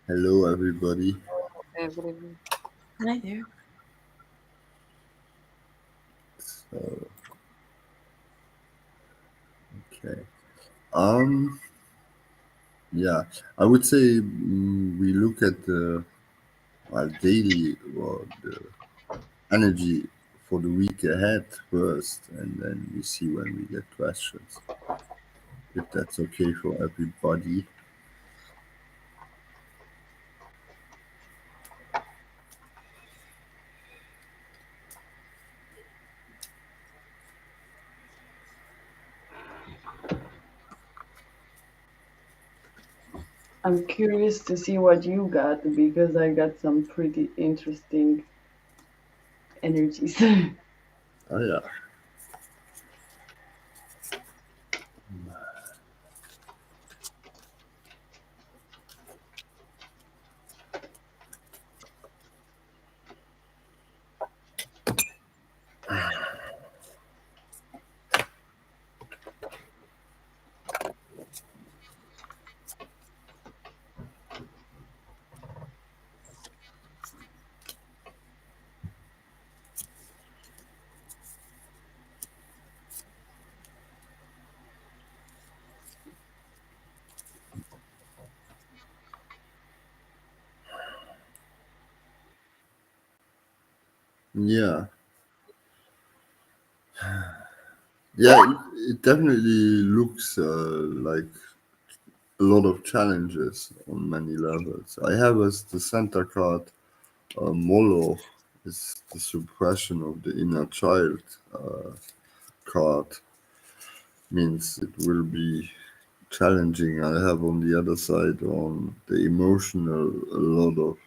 Hello, everybody. Everyone. Hi there. So, okay. Um, yeah, I would say we look at the daily or the energy for the week ahead first, and then we see when we get questions. If that's okay for everybody. I'm curious to see what you got because I got some pretty interesting energies. Oh yeah, yeah, yeah. It definitely looks like a lot of challenges on many levels. I have as the center card Moloch is the suppression of the inner child card, means it will be challenging. I have on the other side on the emotional a lot of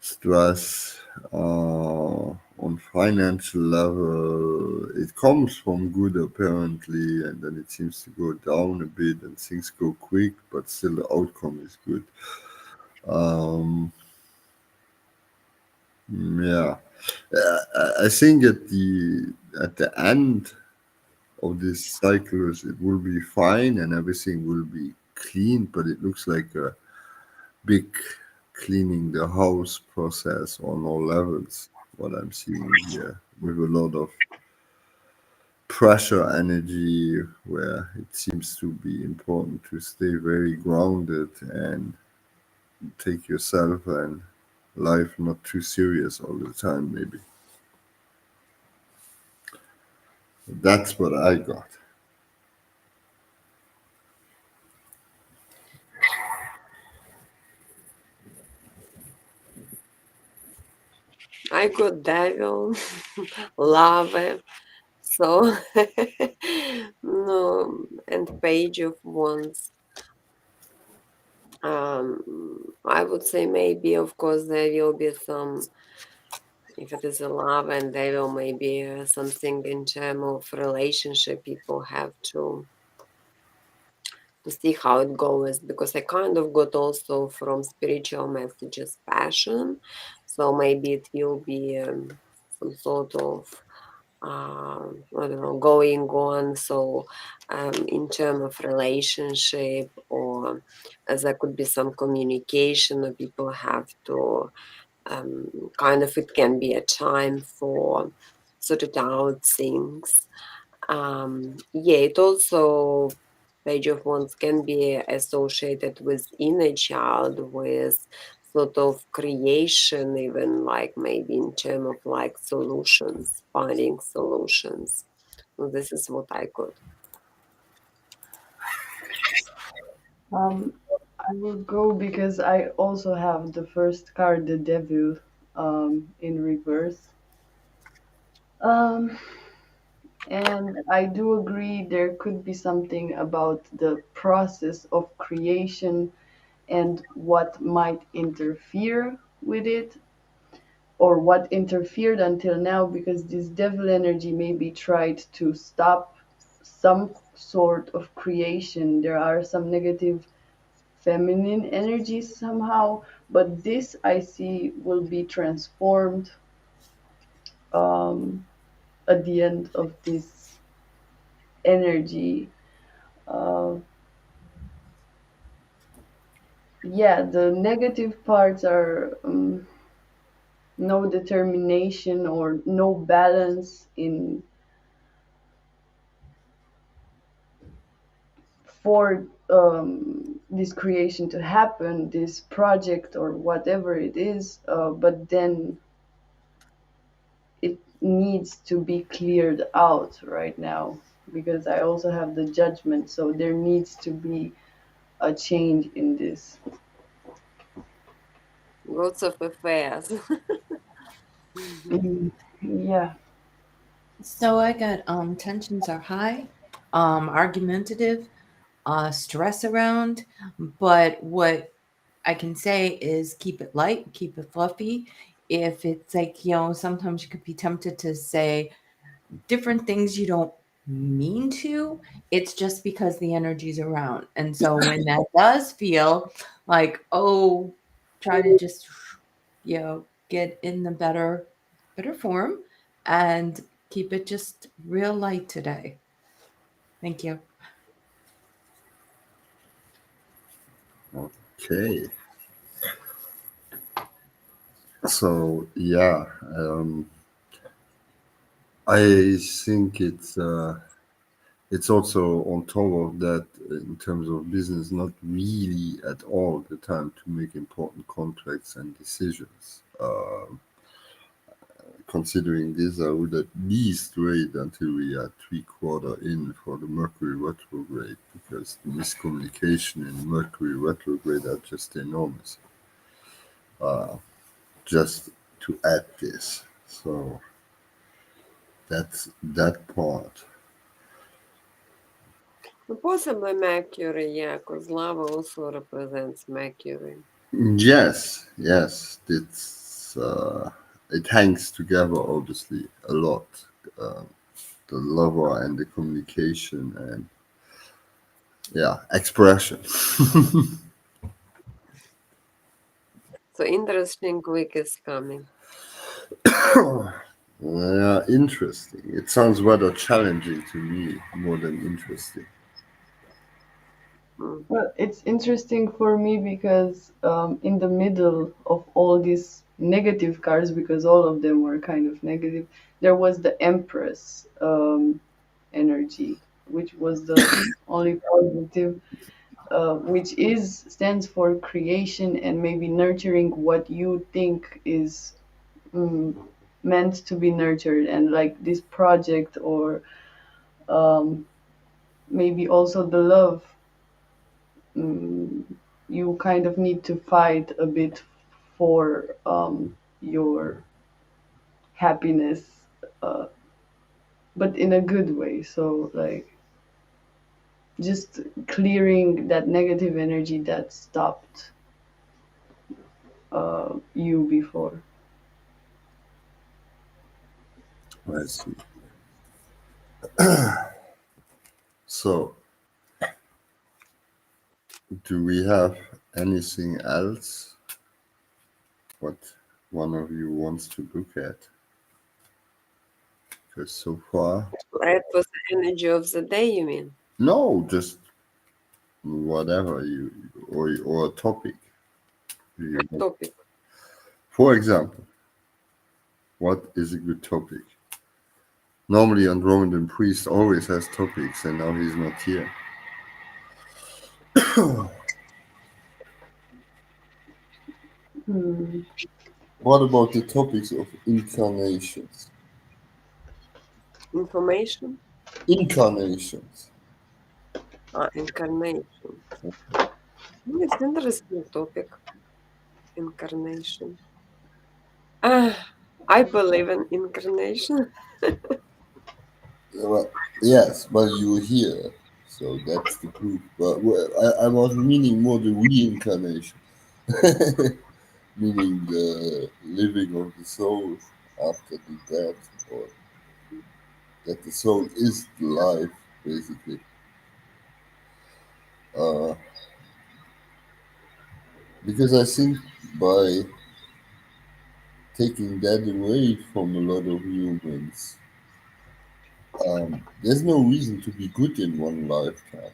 stress on financial level. It comes from good apparently, and then it seems to go down a bit, and things go quick, but still the outcome is good. Um, yeah, I think at the end of this cycles it will be fine and everything will be clean, but it looks like a big cleaning the house process on all levels, what I'm seeing here, with a lot of pressure energy, where it seems to be important to stay very grounded and take yourself and life not too serious all the time. Maybe that's what I got. I got devil, love, so no, and page of wands. I would say maybe, of course, there will be some, if it is a love and devil, maybe something in terms of relationship people have to see how it goes, because I kind of got also from spiritual messages passion, so maybe it will be some sort of I don't know, going on. So in terms of relationship, or as there could be some communication, or people have to um, kind of, it can be a time for sort it out things. Yeah, it also, page of wands can be associated with inner child, with sort of creation, even like maybe in terms of like solutions, finding solutions. So this is what I got. um, I will go because I also have the first card, the Devil, in reverse. Um, and I do agree there could be something about the process of creation and what might interfere with it, or what interfered until now, because this devil energy maybe tried to stop some sort of creation. There are some negative feminine energies somehow, but this I see will be transformed um, at the end of this energy. Uh, yeah, the negative parts are no determination or no balance in for this creation to happen, this project or whatever it is, but then it needs to be cleared out right now because I also have the judgment, so there needs to be a change in this. Lots of affairs. Mm, yeah. So I got tensions are high, argumentative, stress around, but what I can say is keep it light, keep it fluffy. If it's like, sometimes you could be tempted to say different things you don't mean to, it's just because the energy's around. And so when that does feel like, oh, try to just, get in the better form and keep it just real light today. Thank you. Okay. So yeah, I think it's also on top of that in terms of business, not really at all the time to make important contracts and decisions. Considering this, I would at least wait until we are three-quarter in for the Mercury retrograde because the miscommunication in Mercury retrograde are just enormous. Just to add this, so that's that part. Possibly Mercury, yeah, because love also represents Mercury. Yes, yes, it hangs together obviously a lot. Uh, the lover and the communication and yeah, expression. So interesting week is coming. Yeah, interesting. It sounds rather challenging to me more than interesting. Mm. Well, it's interesting for me because in the middle of all these negative cards, because all of them were kind of negative, there was the Empress energy, which was the only positive, which is stands for creation and maybe nurturing what you think is mm, meant to be nurtured, and like this project or um, maybe also the love. mm, you kind of need to fight a bit for your happiness, uh, but in a good way. So, like, just clearing that negative energy that stopped you before. I see. So, do we have anything else what one of you wants to look at? Because so far, That was the energy of the day, you mean? no, just whatever you or a topic. You want. Topic. For example, what is a good topic? Normally, Andromedan Priest always has topics, and now he's not here. Hmm. What about the topics of incarnations? Information? Incarnations. Incarnation. It's interesting topic. Incarnation. I believe in incarnation. Well, yes, but you're here, so that's the proof. But well, I was meaning more the reincarnation, meaning the living of the soul after the death, or that the soul is the life, basically. Uh, because I think by taking that away from a lot of humans, there's no reason to be good in one lifetime,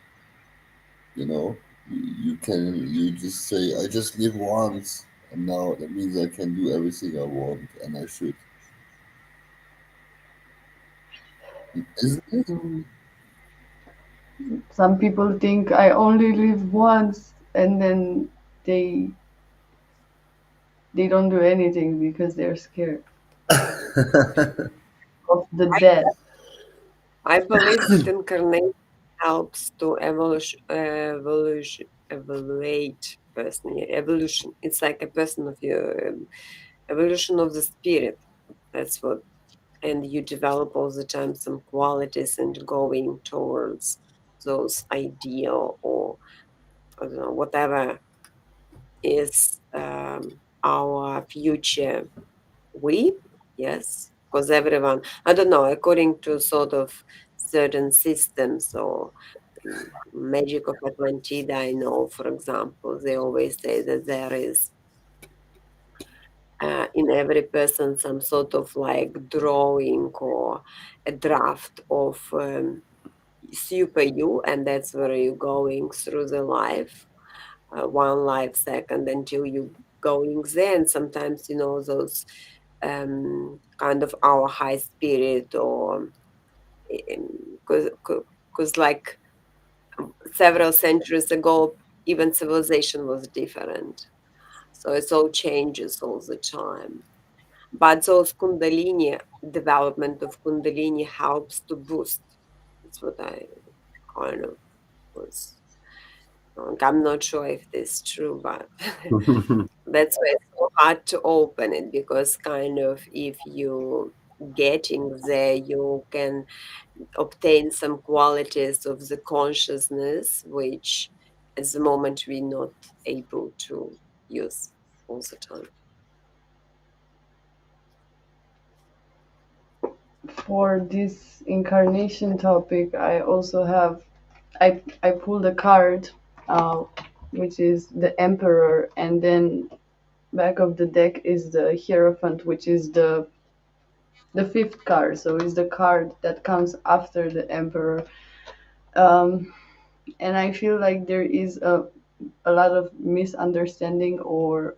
you know? You just say, I just live once, and now that means I can do everything I want, and I should, isn't it? Mm. Some people think I only live once, and then they they don't do anything because they're scared of the death. I believe that incarnation helps to evaluate person. Yeah, evolution. It's like a person of your evolution of the spirit. That's what, and you develop all the time some qualities and going towards those ideal or I don't know whatever is our future we, yes, because everyone, I don't know, according to sort of certain systems or mm, magic of Atlantida, I know, for example, they always say that there is in every person some sort of like drawing or a draft of super you, and that's where you're going through the life, one life second until you going there. And sometimes, you know, those kind of our high spirit or because like several centuries ago even civilization was different, so it's all changes all the time. But those kundalini development of kundalini helps to boost. That's what I kind of was, I'm not sure if this is true, but that's why it's so hard to open it, because kind of if you getting there you can obtain some qualities of the consciousness which at the moment we're not able to use all the time. For this incarnation topic, I also have I pulled a card, uh, which is the Emperor, and then back of the deck is the Hierophant, which is the fifth card. So it's the card that comes after the Emperor. Um, and I feel like there is a lot of misunderstanding or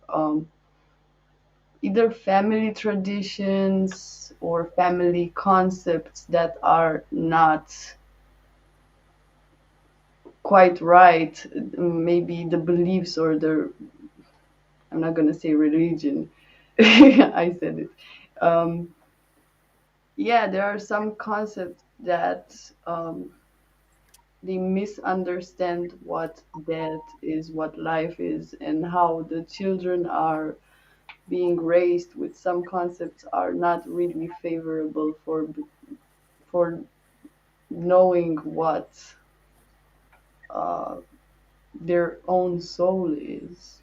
either family traditions or family concepts that are not quite right. Maybe the beliefs or the, I'm not going to say religion. I said it. Um, yeah, there are some concepts that they misunderstand what death is, what life is, and how the children are being raised with some concepts are not really favorable for knowing what uh, their own soul is.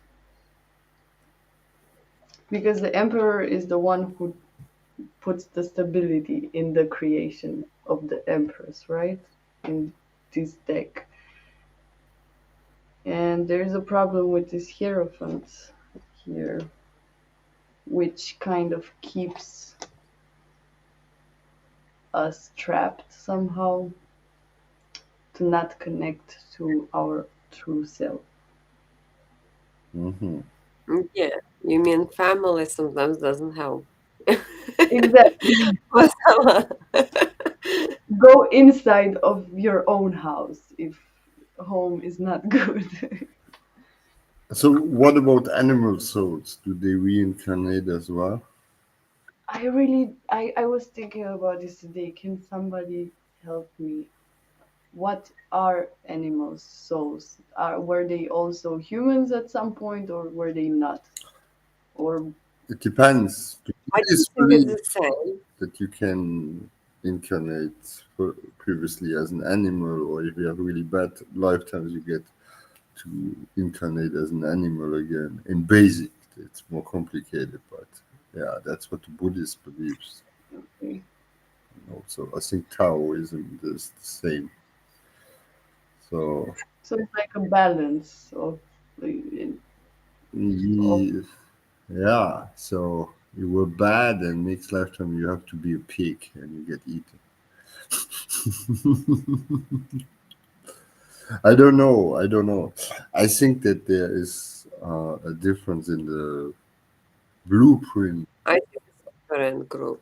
Because the emperor is the one who puts the stability in the creation of the empress, right? In this deck. And there's a problem with this hierophant here, which kind of keeps us trapped somehow to not connect to our true self. Hmm. Yeah, you mean family sometimes doesn't help. Exactly. Mashallah. Go inside of your own house if home is not good. So, what about animal souls? Do they reincarnate as well? I was thinking about this today. Can somebody help me? What are animals' souls? Were they also humans at some point, or were they not? Or It depends. The I Buddhists don't think believe it's the same. that you can incarnate previously as an animal, or if you have really bad lifetimes, you get to incarnate as an animal again. In basic, it's more complicated, but yeah, that's what the Buddhist believes. Also, I think Taoism is the same. So, so it's like a balance of of yeah, so you were bad, and next lifetime you have to be a pig and you get eaten. I don't know. I don't know. I think that there is a difference in the blueprint I think it's a different group.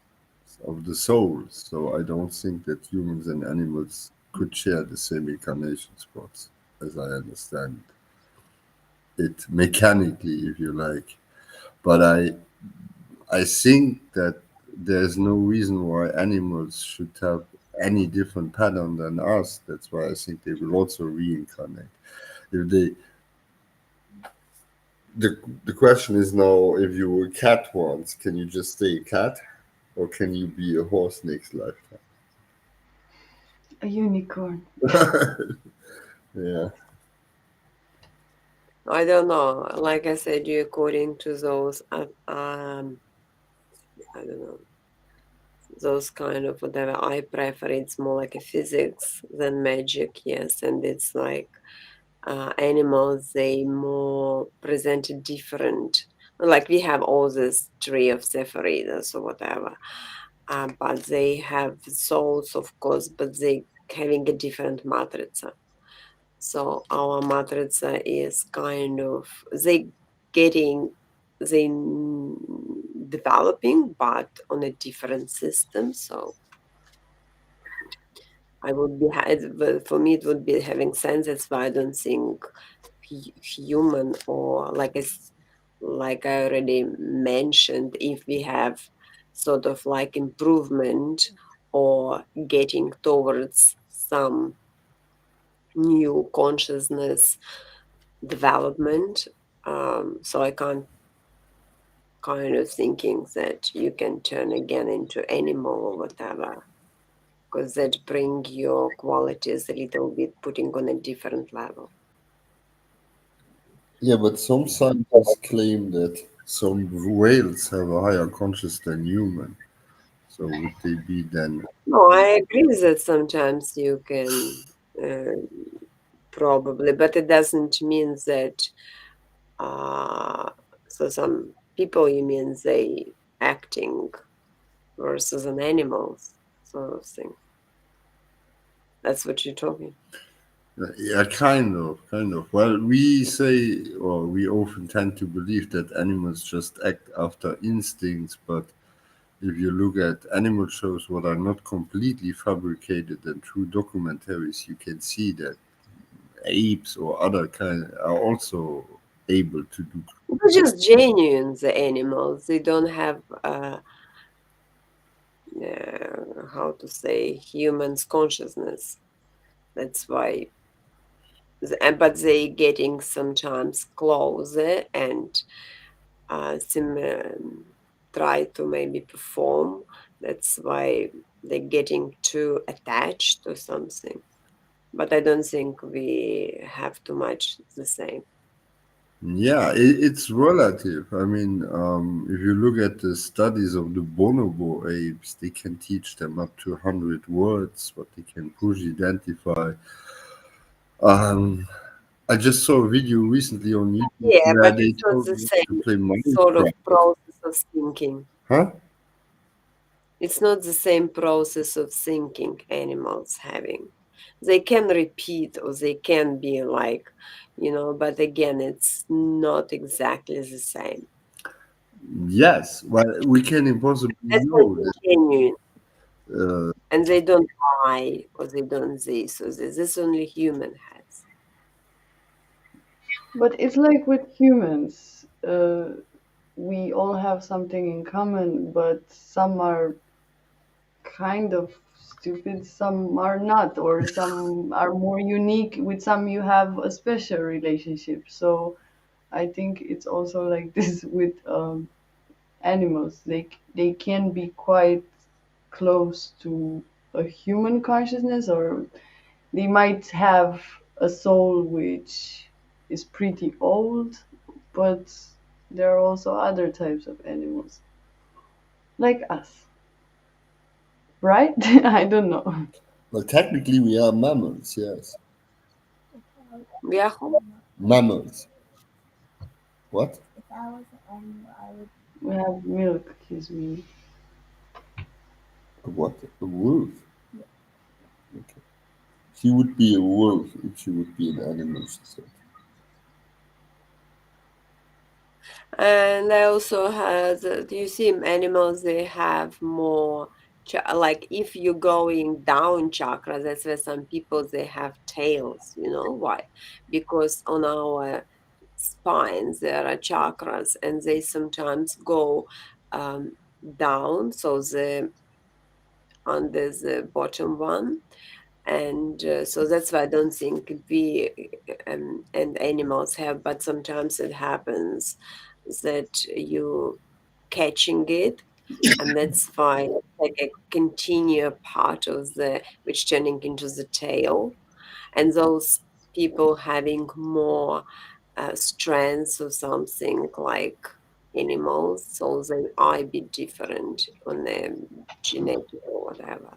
of the soul. So I don't think that humans and animals could share the same incarnation spots, as I understand it mechanically, if you like. But I think that there's no reason why animals should have any different pattern than us. That's why I think they will also reincarnate. If they the question is now, if you were a cat once, can you just stay a cat, or can you be a horse next lifetime? A unicorn. Yeah. I don't know. Like I said, you according to those, I don't know, those kind of whatever. I prefer it's more like a physics than magic, yes. And it's like animals, they more presented different. Like we have all this tree of Zephyrus or whatever, but they have souls, of course, but they having a different matrica. So our matrica is kind of they getting they developing, but on a different system. So I would be for me it would be having sense. That's why I don't think human or like I already mentioned, if we have sort of like improvement or getting towards some new consciousness development. So I can't kind of thinking that you can turn again into animal or whatever, because that bring your qualities a little bit putting on a different level. Yeah, but some scientists claim that some whales have a higher conscious than human. So would they be then? No, I agree that sometimes you can probably, but it doesn't mean that. Uh, so some people, you mean they acting versus an animals sort of thing. That's what you're talking. Yeah, kind of, kind of. Well, we say, or we often tend to believe that animals just act after instincts, but if you look at animal shows what are not completely fabricated and true documentaries, you can see that apes or other kind are also able to do. They're just genuine, the animals. They don't have, how to say, humans' consciousness. That's why, but they getting sometimes closer and try to maybe perform. That's why they're getting too attached to something. But I don't think we have too much the same. Yeah, it's relative. I mean, if you look at the studies of the bonobo apes, they can teach them up to 100 words, what they can push, identify. Um, I just saw a video recently on YouTube Yeah, where but they it's not told the them to same play sort of Minecraft. process of thinking. Huh? It's not the same process of thinking animals having. They can repeat or they can be like, but again, it's not exactly the same. Yes. Well, we can impossibly That's know only that. genuine. Uh, And they don't lie or they don't this or this only human has. But it's like with humans. We all have something in common, but some are kind of stupid, some are not, or some are more unique. With some, you have a special relationship. So I think it's also like this with animals. They can be quite close to a human consciousness, or they might have a soul which is pretty old, but there are also other types of animals like us, right? I don't know. well, technically, we are mammals. Yes, We are who? mammals. What? We have milk, excuse me. What? A wolf? Okay. She would be a wolf if she would be an animal, she said. And I also had, do you see animals, they have more, like if you're going down chakra, that's why some people, they have tails. You know why? Because on our spines, there are chakras and they sometimes go um, down. So the under the bottom one. And so that's why I don't think we and animals have, but sometimes it happens that you catching it, and that's why it's like a continual part of the which turning into the tail, and those people having more strengths or something like animals, so they are a bit different on the genetic or whatever.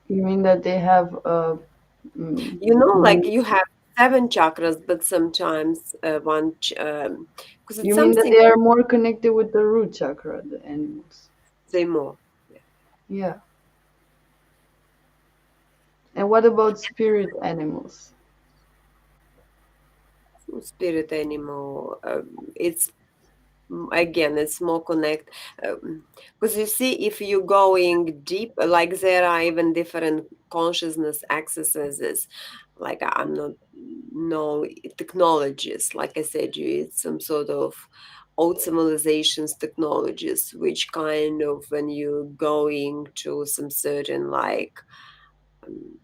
You mean that they have a mm, You know, like mm, you have seven chakras, but sometimes because it's you mean that something they are more connected with the root chakra, the animals? say more. Yeah. Yeah. And what about spirit animals? So spirit animal, it's again, it's more connect because you see, if you're going deep, like there are even different consciousness accesses. Like I'm not no technologies, like I said, you it's some sort of old civilizations technologies, which kind of when you're going to some certain like um,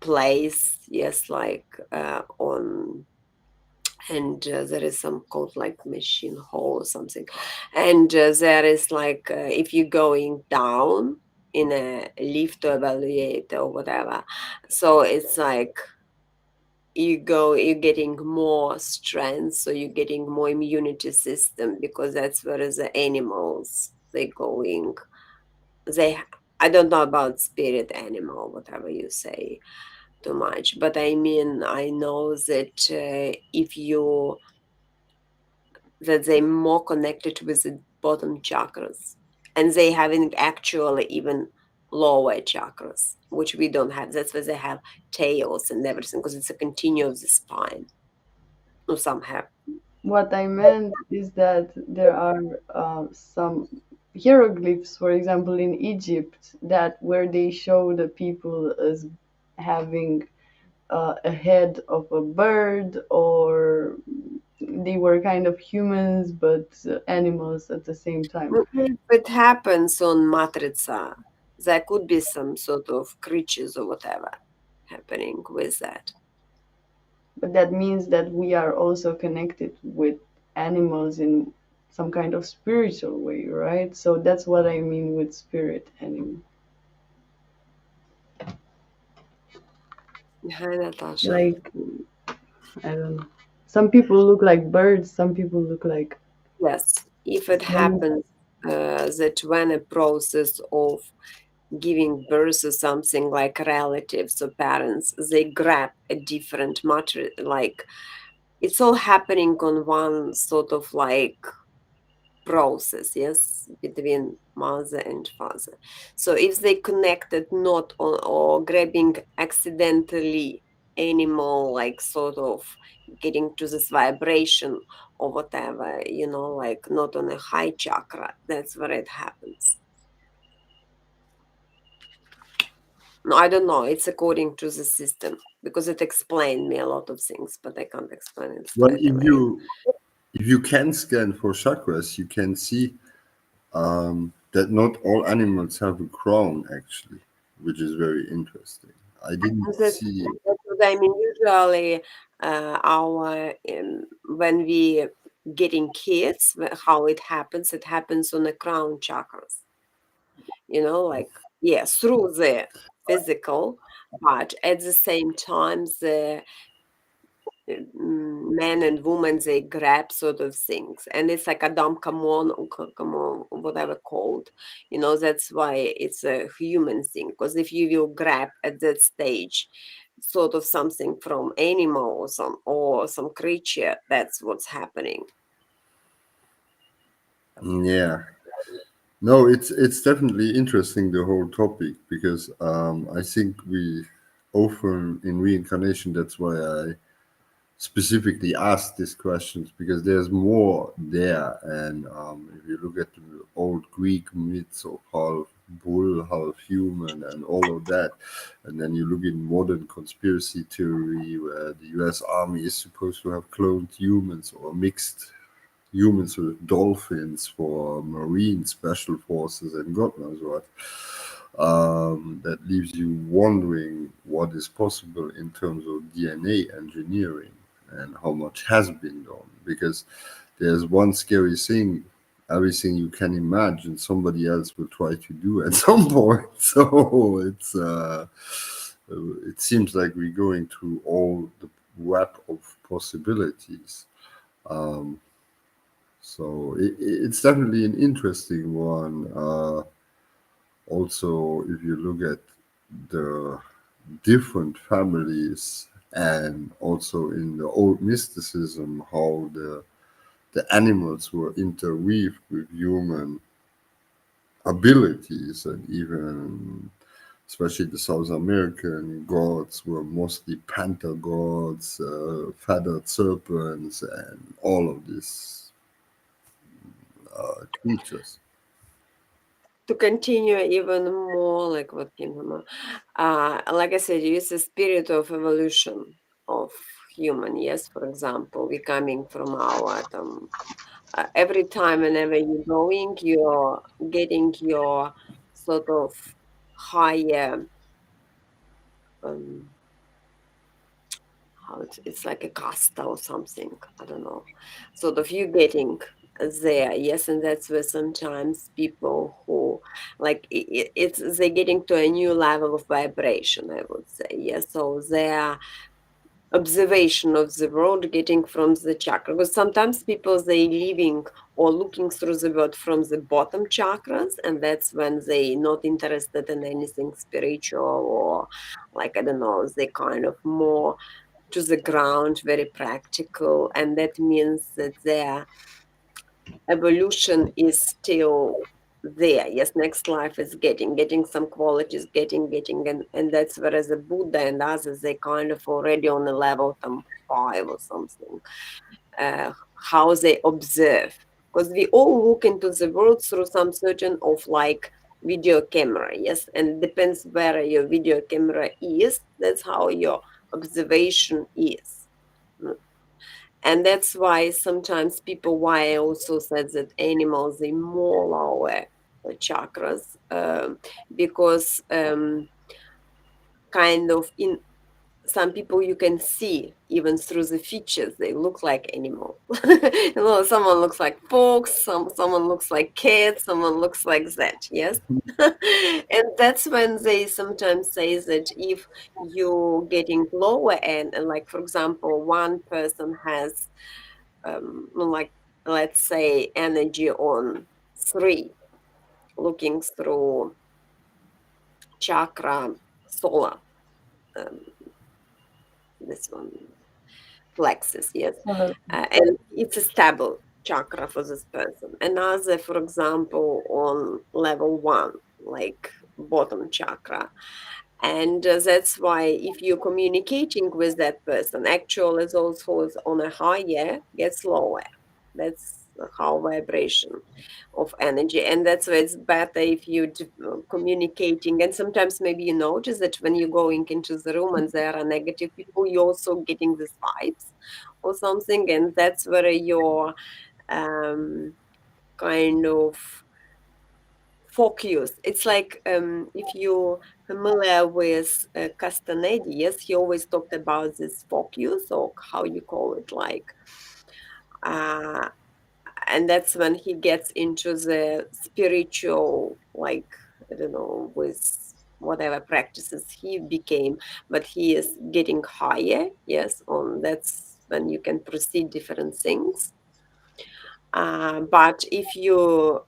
place, yes, like on, and there is some called like machine hole or something, and there is like if you're going down in a lift to evaluate or whatever, so it's like you're getting more strength, so you're getting more immunity system, because that's where the animals they going, they, I don't know about spirit animal, whatever you say too much, but I mean I know that if you that they're more connected with the bottom chakras, and they having actually even lower chakras, which we don't have. That's why they have tails and everything, because it's a continuum of the spine. No, some have. What I meant is that there are some hieroglyphs, for example, in Egypt, that where they show the people as having a head of a bird, or they were kind of humans but animals at the same time. If it happens on matrica, there could be some sort of creatures or whatever happening with that. But that means that we are also connected with animals in some kind of spiritual way, right? So that's what I mean with spirit animal. Hi, Natasha. Like, I don't know. Some people look like birds, some people look like Yes, if it swans. happens that when a process of giving birth to something like relatives or parents, they grab a different matter, like it's all happening on one sort of like process, yes, between mother and father. So if they connected not on or grabbing accidentally animal, like sort of getting to this vibration or whatever, you know, like not on a high chakra, that's where it happens. No, I don't know. It's according to the system, because it explained me a lot of things, but I can't explain it Well, straight away. if you can scan for chakras, you can see that not all animals have a crown actually, which is very interesting. I didn't see. That's what I mean. Usually, our when we getting kids, how it happens on the crown chakras. You know, like yeah, through the physical, but at the same time, the men and women they grab sort of things, and it's like Adam, come on, come on, whatever called, you know, that's why it's a human thing, because if you will grab at that stage sort of something from animal or some creature, that's what's happening. Yeah, No, it's definitely interesting, the whole topic, because I think we often in reincarnation. That's why I specifically ask these questions, because there's more there. And if you look at the old Greek myths of half bull, half human, and all of that, and then you look in modern conspiracy theory where the U.S. Army is supposed to have cloned humans or mixed humans with dolphins for marine special forces and God knows what. That leaves you wondering what is possible in terms of DNA engineering and how much has been done. Because there's one scary thing: everything you can imagine, somebody else will try to do at some point. So it seems like we're going through all the web of possibilities. Um, so it's definitely an interesting one. Also, if you look at the different families, and also in the old mysticism, how the animals were interweaved with human abilities, and even especially the South American gods were mostly panther gods, feathered serpents, and all of these creatures. To continue even more, like what came from, like I said, it's a spirit of evolution of human. Yes, for example, we coming from our every time whenever you're going, you're getting your sort of higher um, how it's like a casta or something. I don't know. Sort of you getting there, yes, and that's where sometimes people who like it's they're getting to a new level of vibration, I would say. Yes, so their observation of the world getting from the chakra, because sometimes people they living or looking through the world from the bottom chakras, and that's when they not interested in anything spiritual, or like I don't know, they kind of more to the ground, very practical, and that means that their evolution is still there. Yes, next life is getting some qualities, getting, and that's whereas the Buddha and others they kind of already on a level 5 or something. How they observe, because we all look into the world through some certain of like video camera, yes, and depends where your video camera is. That's how your observation is. And that's why sometimes people, why I also said that animals they more lower chakras, because kind of in some people you can see even through the features they look like animal. Someone looks like fox, someone looks like cat, someone looks like that, yes. And that's when they sometimes say that if you're getting lower end, and like for example one person has like let's say energy on 3, looking through chakra solar, um, this one plexus, yes. Solar And it's a stable chakra for this person. Another, for example, on level 1, like bottom chakra. And that's why if you're communicating with that person, actual is also is on a higher, gets lower. That's how vibration of energy, and that's why it's better if you communicating. And sometimes maybe you notice that when you're going into the room and there are negative people, you're also getting these vibes or something, and that's where your um, kind of focus. It's like if you're familiar with Castaneda, yes, he always talked about this focus, or how you call it, like uh, and that's when he gets into the spiritual, like I don't know, with whatever practices he became, but he is getting higher, yes, on that's when you can proceed different things. But if you're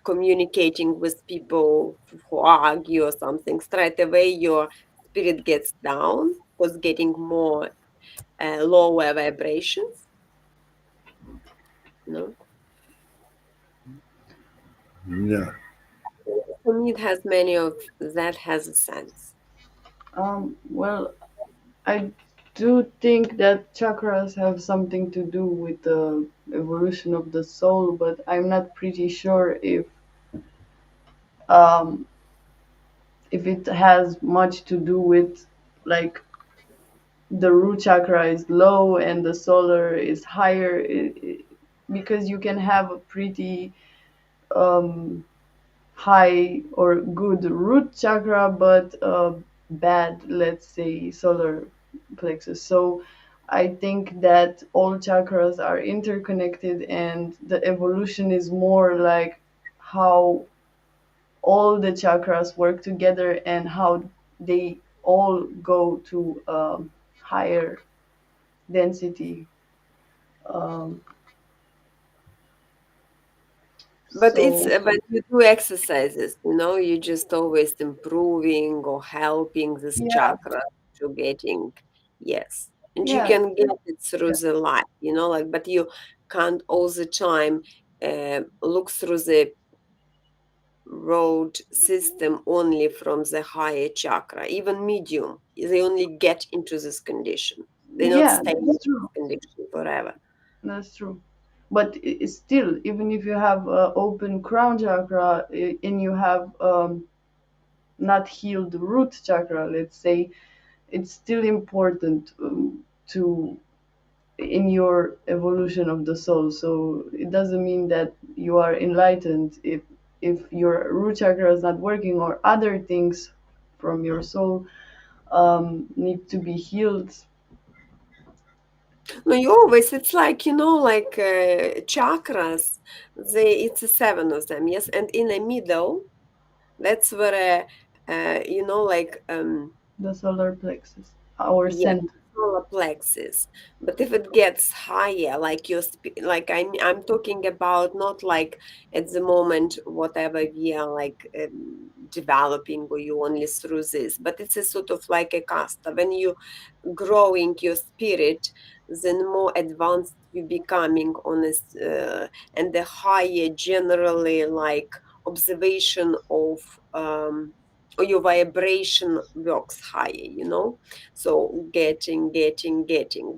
communicating with people who argue or something, straight away your spirit gets down, was getting more lower vibrations, you know. Yeah. For me, it has many of that has a sense. Well, I do think that chakras have something to do with the evolution of the soul, but I'm not pretty sure um, if it has much to do with like the root chakra is low and the solar is higher, because you can have a pretty um, high or good root chakra, but bad, let's say, solar plexus. So I think that all chakras are interconnected, and the evolution is more like how all the chakras work together and how they all go to higher density. Um, But it's so when you do exercises, you're just always improving or helping this yeah, chakra to getting, yes. And you yeah, can get it through the life, like, but you can't all the time look through the road system only from the higher chakra, even medium. They only get into this condition. They not yeah, stay in that's this true. condition forever. That's true. But it's still, even if you have open crown chakra and you have not healed root chakra, let's say, it's still important to in your evolution of the soul. So it doesn't mean that you are enlightened if your root chakra is not working or other things from your soul need to be healed. No, you always, it's like, like chakras, it's a seven of them, yes? And in the middle, that's where, like, The solar plexus, our yes, center. solar plexus. But if it gets higher, like like I'm talking about not like at the moment, whatever we are like developing or you only through this, but it's a sort of like a casta. When you growing your spirit, then more advanced you becoming on this, and the higher generally like observation of or your vibration works higher. So getting,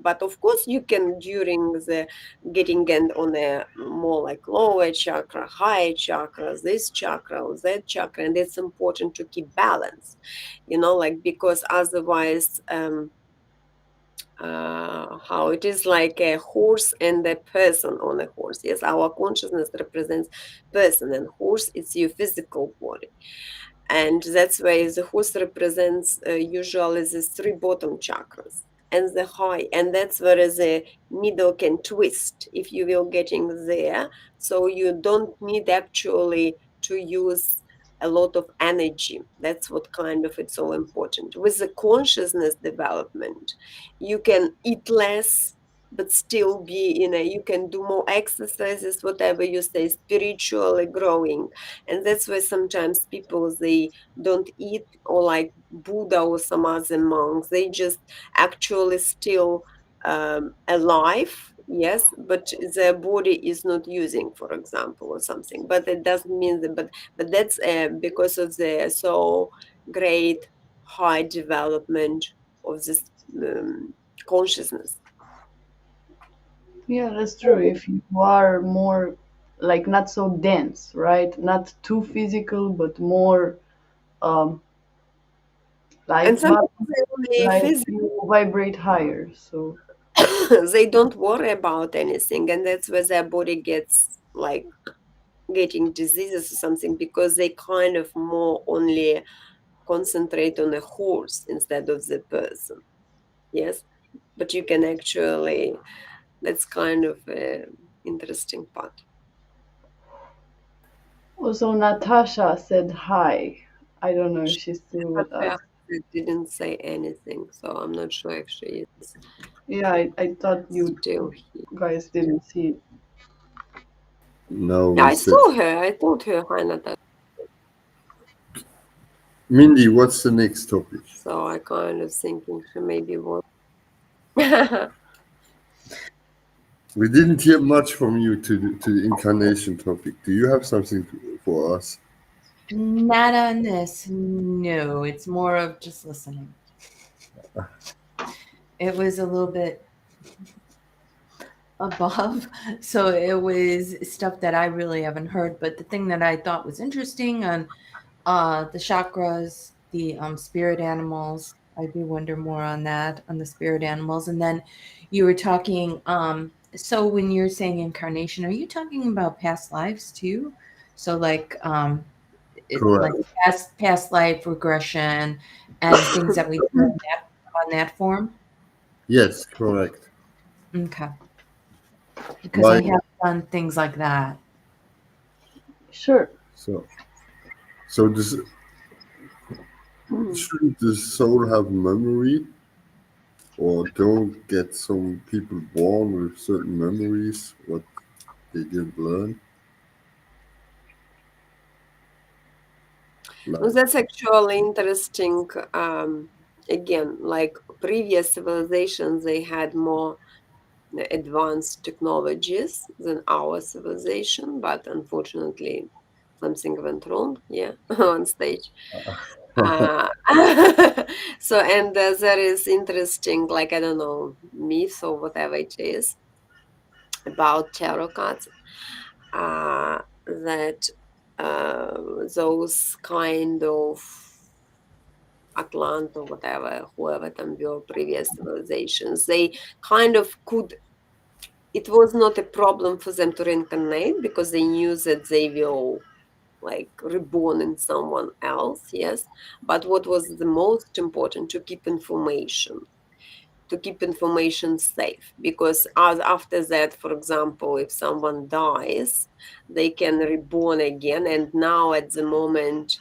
but of course you can during the getting and on a more like lower chakra, higher chakras, this chakra or that chakra, and it's important to keep balance, like because otherwise how it is like a horse and a person on a horse. Yes, our consciousness represents person, and horse it's your physical body, and that's why the horse represents usually the three bottom chakras and the high, and that's where the middle can twist if you will getting there. So you don't need actually to use a lot of energy. That's what kind of it's so important with the consciousness development. You can eat less but still be in a, you can do more exercises, whatever you say, spiritually growing. And that's why sometimes people they don't eat, or like Buddha or some other monks, they just actually still alive, yes, but their body is not using, for example, or something. But it doesn't mean that, but that's because of the so great high development of this consciousness. Yeah, that's true. If you are more like not so dense, right? Not too physical, but more um, And light sometimes body, they only like physically you vibrate higher. So they don't worry about anything, and that's where their body gets like getting diseases or something, because they kind of more only concentrate on a horse instead of the person. Yes, but you can actually, that's kind of a interesting part. also Natasha said hi. I don't know if she's still with But us. I didn't say anything, so I'm not sure if she is Yeah, I thought you still here. guys didn't see it. No, Yeah, we I said, saw her. I told her hi, Natasha. Mindy, what's the next topic? So I kind of thinking she maybe was. We didn't hear much from you to the incarnation topic. Do you have something for us. Not on this. No, it's more of just listening. It was a little bit above. So it was stuff that I really haven't heard. But the thing that I thought was interesting on the chakras, the spirit animals, I do wonder more on that, on the spirit animals. And then you were talking, so when you're saying incarnation, are you talking about past lives too? So like like Correct. past life regression and things that we do on that form? Yes, correct. Okay. Because I Like have done things like that. Sure. so. So this shouldn't the soul have memory, or don't get some people born with certain memories what they didn't learn? Well, Like that's actually interesting. Again, like previous civilizations, they had more advanced technologies than our civilization, but unfortunately, something went wrong. Yeah, on stage. Uh, so, and there is interesting, like I don't know, myths or whatever it is about tarot cards. That uh, those kind of Atlanta, whatever, whoever them were previous civilizations, they kind of could. It was not a problem for them to reincarnate because they knew that they will like reborn in someone else. Yes, but what was the most important to keep information safe because as after that, for example, if someone dies, they can reborn again. And now at the moment,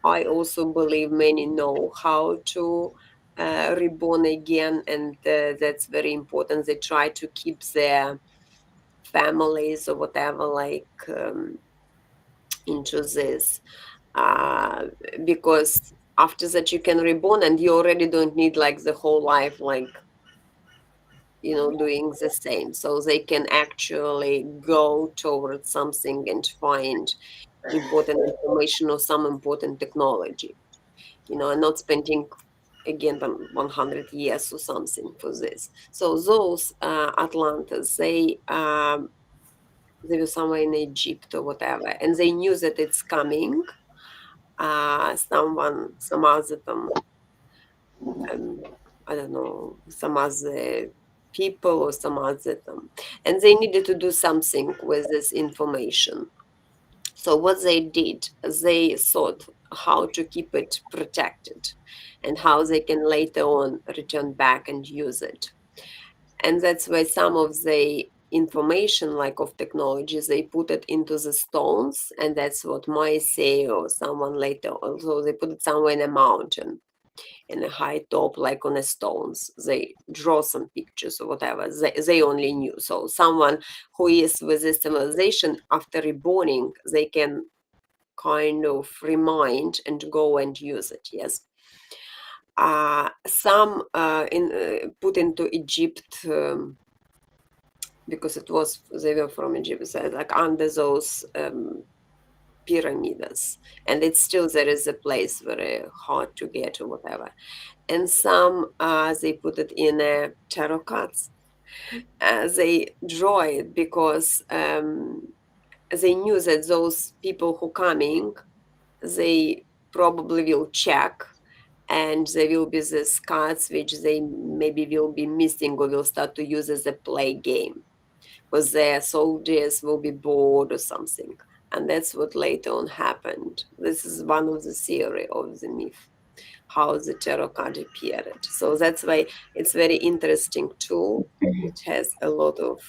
I also believe many know how to reborn again, and that's very important. They try to keep their families or whatever like into this uh, because after that you can reborn and you already don't need like the whole life like doing the same. So they can actually go towards something and find important information or some important technology, and not spending again 100 years or something for this. So those Atlantes, they were somewhere in Egypt or whatever, and they knew that it's coming. Some other um, I don't know, some other people or some other and they needed to do something with this information. So what they did, they thought how to keep it protected and how they can later on return back and use it. And that's why some of the information like of technologies they put it into the stones, and that's what my say or someone later also they put it somewhere in a mountain in a high top, like on a stones. They draw some pictures or whatever. They only knew. So someone who is with this civilization after reborning, they can kind of remind and go and use it. Yes. Some in put into Egypt because it was they were from Egypt, so like under those pyramids, and it's still there is a place very hard to get or whatever. And some they put it in tarot cards. They draw it because they knew that those people who coming, they probably will check, and there will be these cards which they maybe will be missing or will start to use as a play game because their soldiers will be bored or something. And that's what later on happened. This is one of the theory of the myth how the tarot card appeared. So that's why it's very interesting tool. It has a lot of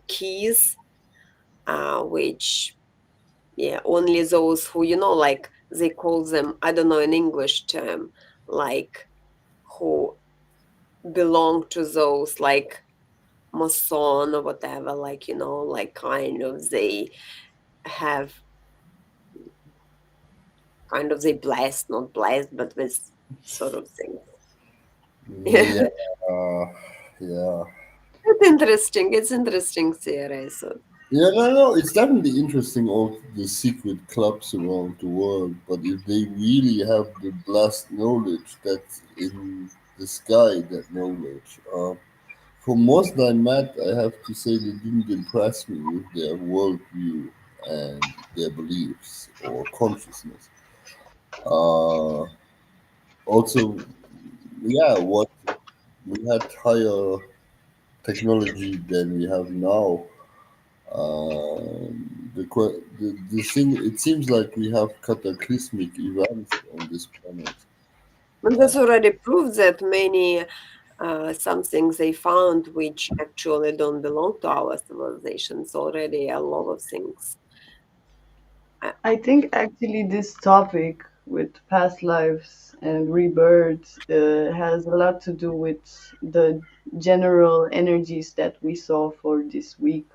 keys, which yeah, only those who like they call them I don't know an English term like who belong to those like Mason or whatever, like like kind of they have kind of they blessed, not blessed, but this sort of thing. yeah, yeah. It's interesting. It's interesting theory. So. Yeah, no, no, it's definitely interesting all the secret clubs around the world, but if they really have the blast knowledge that's in the sky, that knowledge, for most I met, I have to say they didn't impress me with their worldview and their beliefs or consciousness. Uh, Also, yeah, what we had higher technology than we have now. The thing, it seems like we have cataclysmic events on this planet. And this already proves that many some things they found which actually don't belong to our civilizations already a lot of things. Uh, I think actually this topic with past lives and rebirths has a lot to do with the general energies that we saw for this week.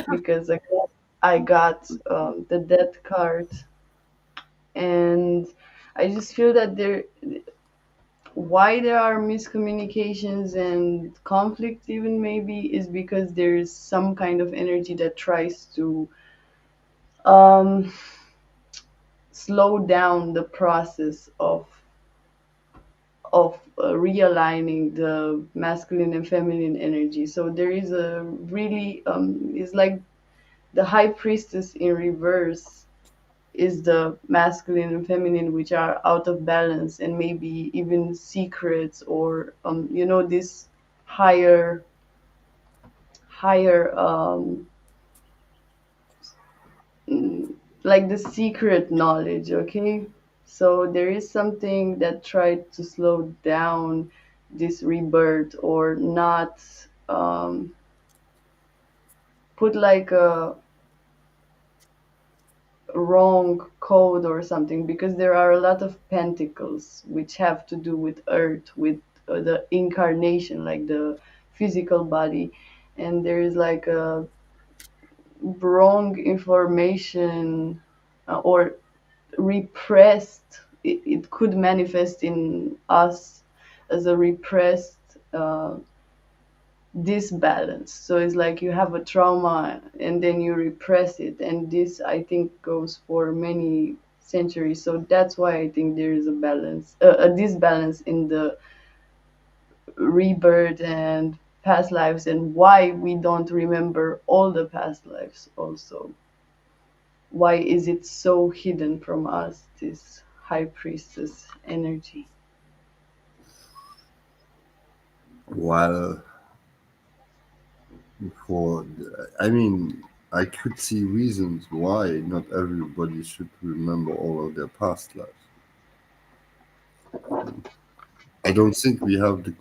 Because I got the death card, and I just feel that why there are miscommunications and conflict even maybe is because there's some kind of energy that tries to um, slow down the process of realigning the masculine and feminine energy. So there is a really it's like the high priestess in reverse is the masculine and feminine which are out of balance, and maybe even secrets or this higher higher like the secret knowledge. Okay, so there is something that tried to slow down this rebirth or not put like a wrong code or something, because there are a lot of pentacles which have to do with earth, with the incarnation, like the physical body, and there is like a wrong information or repressed. It could manifest in us as a repressed disbalance. So it's like you have a trauma and then you repress it, and this I think goes for many centuries. So that's why I think there is a balance, a disbalance in the rebirth and past lives, and why we don't remember all the past lives also. Why is it so hidden from us, this high priestess energy? While I mean, I could see reasons why not everybody should remember all of their past lives. I don't think we have the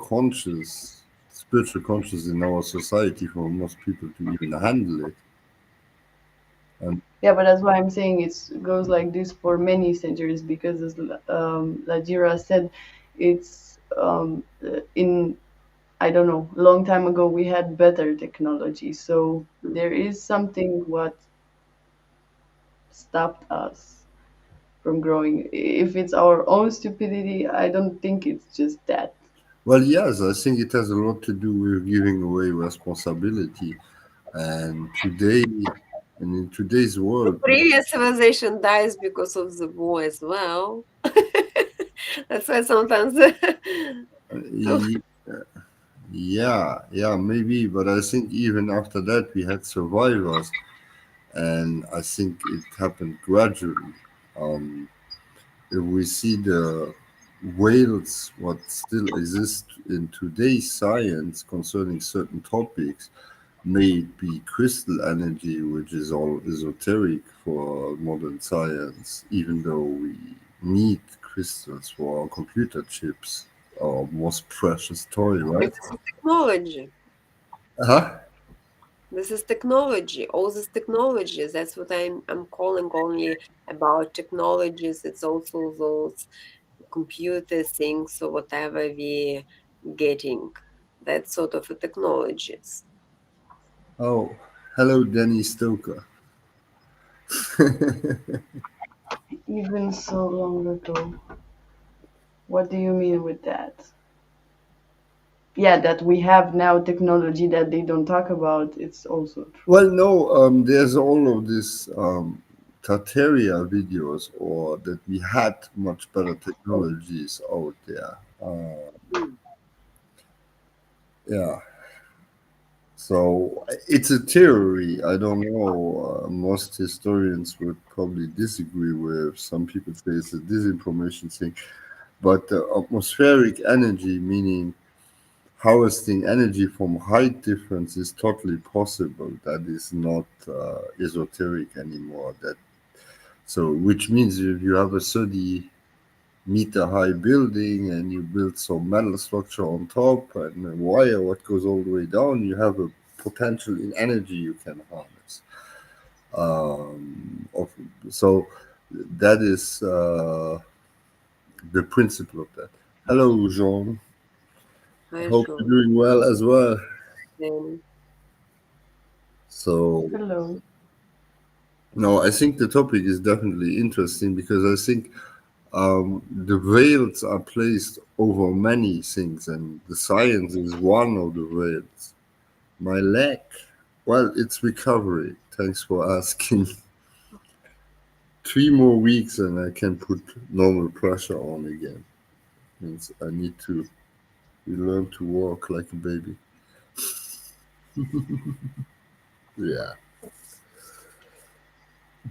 spiritual conscious in our society for most people to even handle it. And Yeah, but that's why I'm saying it goes like this for many centuries, because as Lajira said, it's in, I don't know, a long time ago we had better technology. So there is something what stopped us from growing. If it's our own stupidity, I don't think it's just that. well, yes, I think it has a lot to do with giving away responsibility. And today, and in today's the world, previous civilization dies because of the war as well. That's why sometimes so y- yeah, yeah, maybe, but I think even after that, we had survivors, and I think it happened gradually. Um, if we see the whales, what still exists in today's science concerning certain topics, may it be crystal energy, which is all esoteric for modern science, even though we need crystals for our computer chips, our most precious toy, this right? is technology. Huh? This is technology. All these technologies. That's what I'm calling only about technologies. It's also those computer things or whatever we getting. That sort of a technologies. Oh, hello, Danny Stoker. Even so long ago. What do you mean with that? yeah, that we have now technology that they don't talk about. It's also true. Well, no, there's all of this Tartaria videos, or that we had much better technologies out there. Mm. Yeah, so it's a theory. I don't know. Most historians would probably disagree with. Some people say it's a disinformation thing, but atmospheric energy, meaning harvesting energy from height difference, is totally possible. That is not esoteric anymore. That so, which means if you have a 30-meter high building and you build some metal structure on top and a wire what goes all the way down, you have a potential in energy you can harness. Of, so that is the principle of that. Hello, Jean. I I hope you're sure. doing well as well. Then So, Hello. no, I think the topic is definitely interesting because I think the veils are placed over many things, and the science is one of the veils. My leg, well, it's recovery. Thanks for asking. 3 more weeks, and I can put normal pressure on again. Means I need to learn to walk like a baby. Yeah.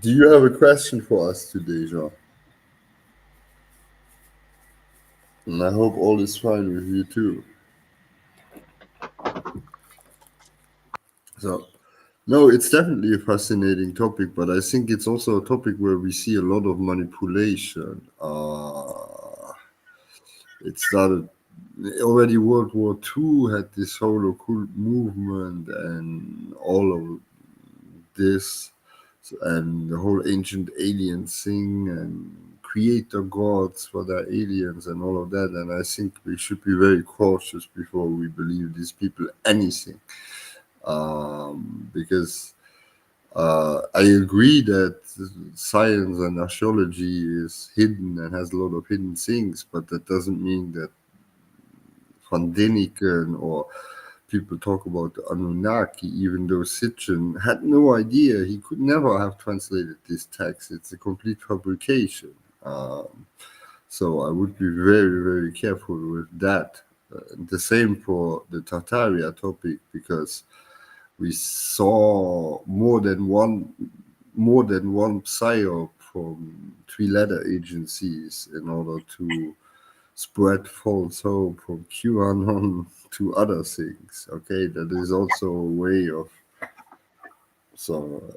Do you have a question for us today, Jean? And I hope all is fine with you too. So, no, it's definitely a fascinating topic, but I think it's also a topic where we see a lot of manipulation. It started already. World War II had this whole occult movement and all of this, and the whole ancient alien thing and creator gods for their aliens and all of that. And I think we should be very cautious before we believe these people anything, because I agree that science and archaeology is hidden and has a lot of hidden things, but that doesn't mean that Van Deniken or people talk about the Anunnaki, even though Sitchin had no idea. He could never have translated this text. It's a complete fabrication. So I would be very, very careful with that. The same for the Tartaria topic, because we saw more than one psyop from three-letter agencies in order to spread false hope from QAnon to other things. Okay, that is also a way of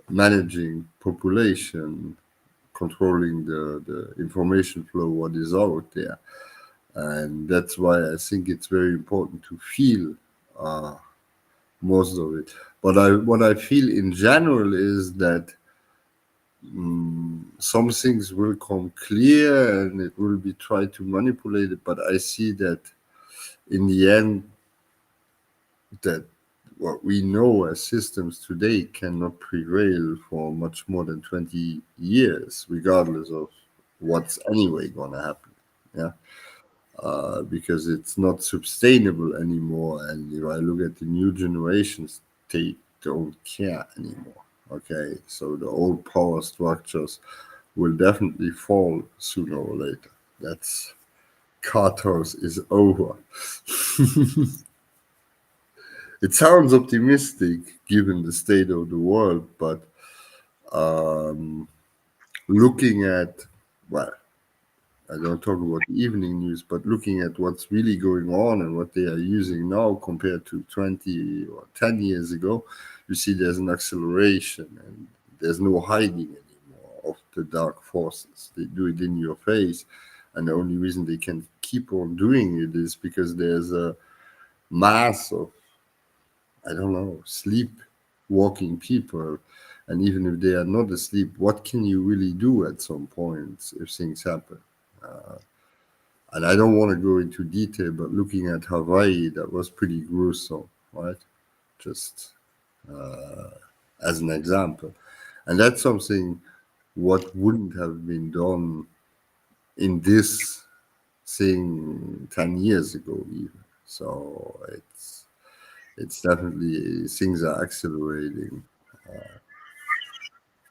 managing population, controlling the information flow, what is out there, and that's why I think it's very important to feel uh, most of it. But what I feel in general is that some things will come clear and it will be tried to manipulate it. But I see that in the end, that what we know as systems today cannot prevail for much more than 20 years, regardless of what's anyway going to happen. Yeah. Because it's not sustainable anymore. And if I look at the new generations, they don't care anymore. Okay. So the old power structures will definitely fall sooner or later. That's Carter's is over. It sounds optimistic given the state of the world, but um, looking at, well, I don't talk about the evening news, but looking at what's really going on and what they are using now compared to 20 or 10 years ago, you see there's an acceleration and there's no hiding anymore of the dark forces. They do it in your face. And the only reason they can keep on doing it is because there's a mass of, I don't know, sleepwalking people. And even if they are not asleep, what can you really do at some point if things happen? And I don't want to go into detail, but looking at Hawaii, that was pretty gruesome, right? Just as an example. And that's something what wouldn't have been done in this thing 10 years ago, even. So it's definitely things are accelerating.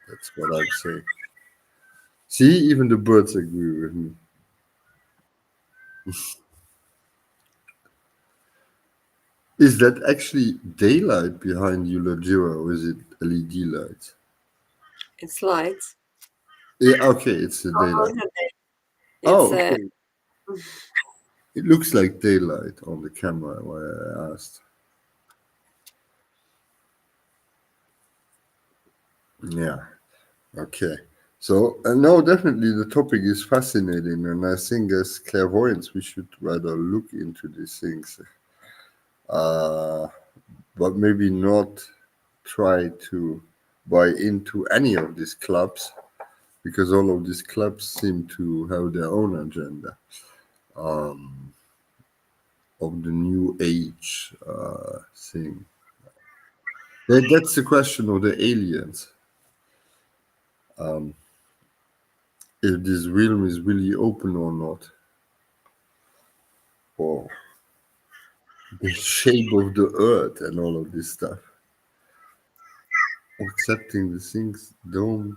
That's what I'm saying. See, even the birds agree with me. Is that actually daylight behind you, Lajira, or is it LED lights? It's lights. Yeah, okay, it's the Oh, daylight. no, Oh, it's a okay. It looks like daylight on the camera. Why I asked. Yeah. Okay. So no, definitely the topic is fascinating, and I think as clairvoyants we should rather look into these things, uh, but maybe not try to buy into any of these clubs because all of these clubs seem to have their own agenda um, of the new age thing. That's the question of the aliens. Um, if this realm is really open or not, or the shape of the earth and all of this stuff. Accepting the things don't.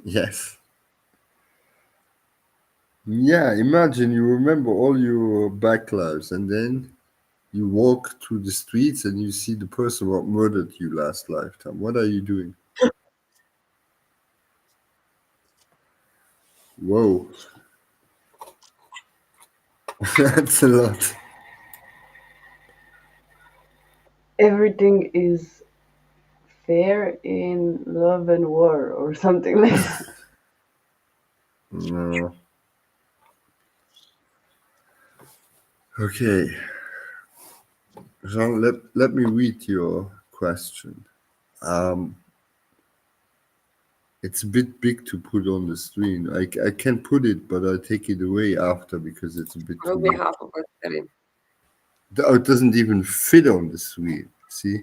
Yes. Yeah, imagine you remember all your back lives and then you walk through the streets and you see the person what murdered you last lifetime. What are you doing? Whoa, that's a lot. Everything is fair in love and war or something like that. No. Okay, Jean, let me read your question. Um, it's a bit big to put on the screen. I can put it, but I'll take it away after because it's a bit on too much. behalf of a very Oh, it doesn't even fit on the screen. See?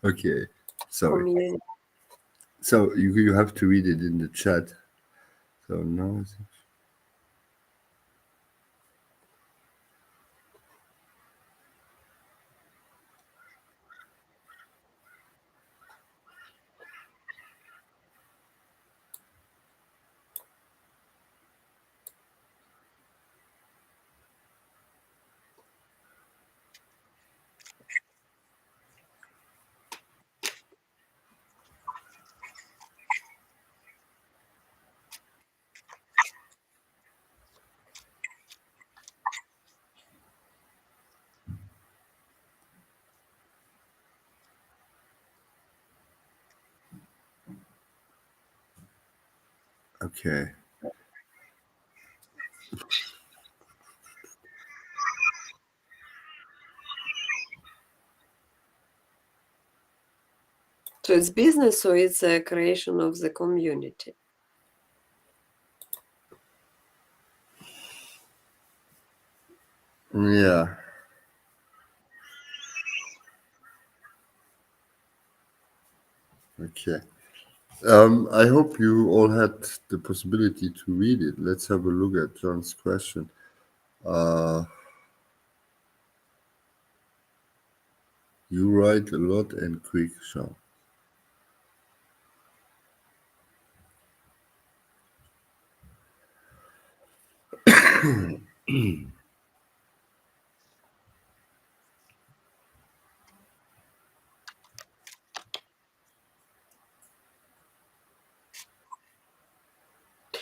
Okay, sorry. community. So you have to read it in the chat. So now, okay. So it's business, so it's a creation of the community. Yeah. Okay. I hope you all had the possibility to read it. Let's have a look at John's question. Uh, you write a lot and quick, Sean.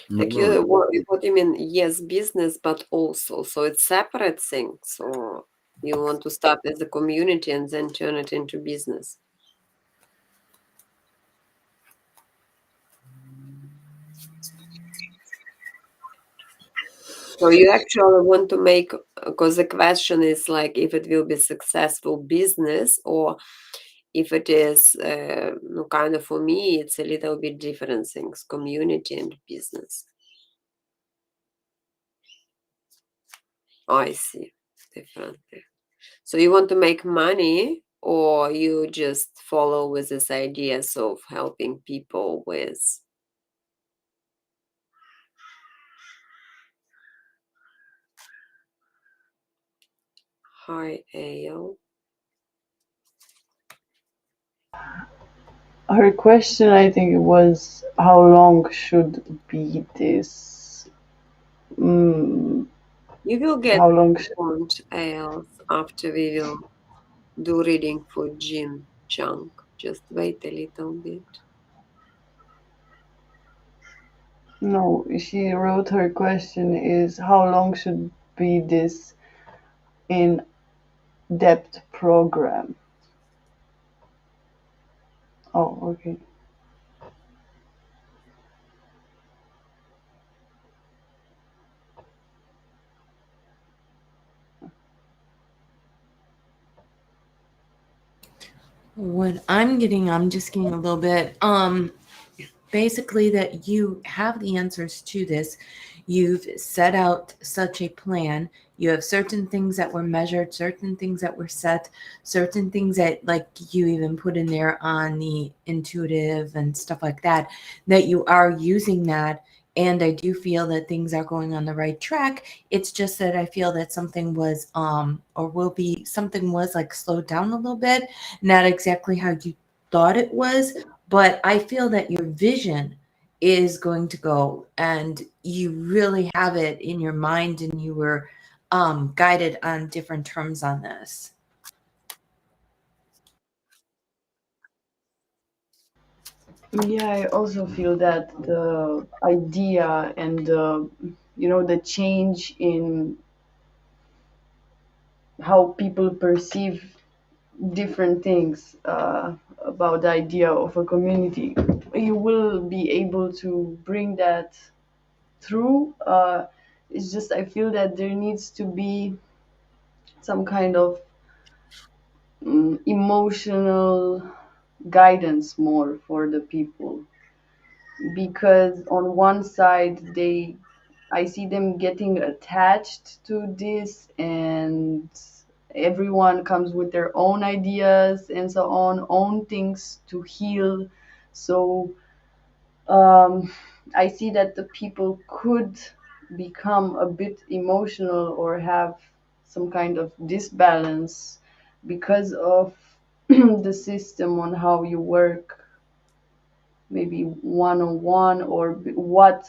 No, Like no. what you mean? Yes, business, but also, so it's separate thing. So you want to start as a community and then turn it into business. So you actually want to make, because the question is like if it will be successful business or if it is no, kind of for me, it's a little bit different things, community and business. I see differently. So you want to make money or you just follow with this ideas of helping people with hi AL? Her question, I think it was, how long should be this? Mm, You will get how long? point AL after we will do reading for Jin Chang. Just wait a little bit. No, she wrote her question is how long should be this in depth program? Oh, okay. What I'm just getting a little bit, basically that you have the answers to this. You've set out such a plan. You have certain things that were measured, certain things that were set, certain things that, like, you even put in there on the intuitive and stuff like that, that you are using that. And I do feel that things are going on the right track. It's just that I feel that something was, or will be, something was like slowed down a little bit, not exactly how you thought it was, but I feel that your vision is going to go, and you really have it in your mind, and you were guided on different terms on this. Yeah, I also feel that the idea and the change in how people perceive different things about the idea of a community, you will be able to bring that through. It's just I feel that there needs to be some kind of emotional guidance more for the people, because on one side I see them getting attached to this, and everyone comes with their own ideas and so on, own things to heal. So I see that the people could become a bit emotional or have some kind of disbalance because of the system on how you work, maybe one on one, or what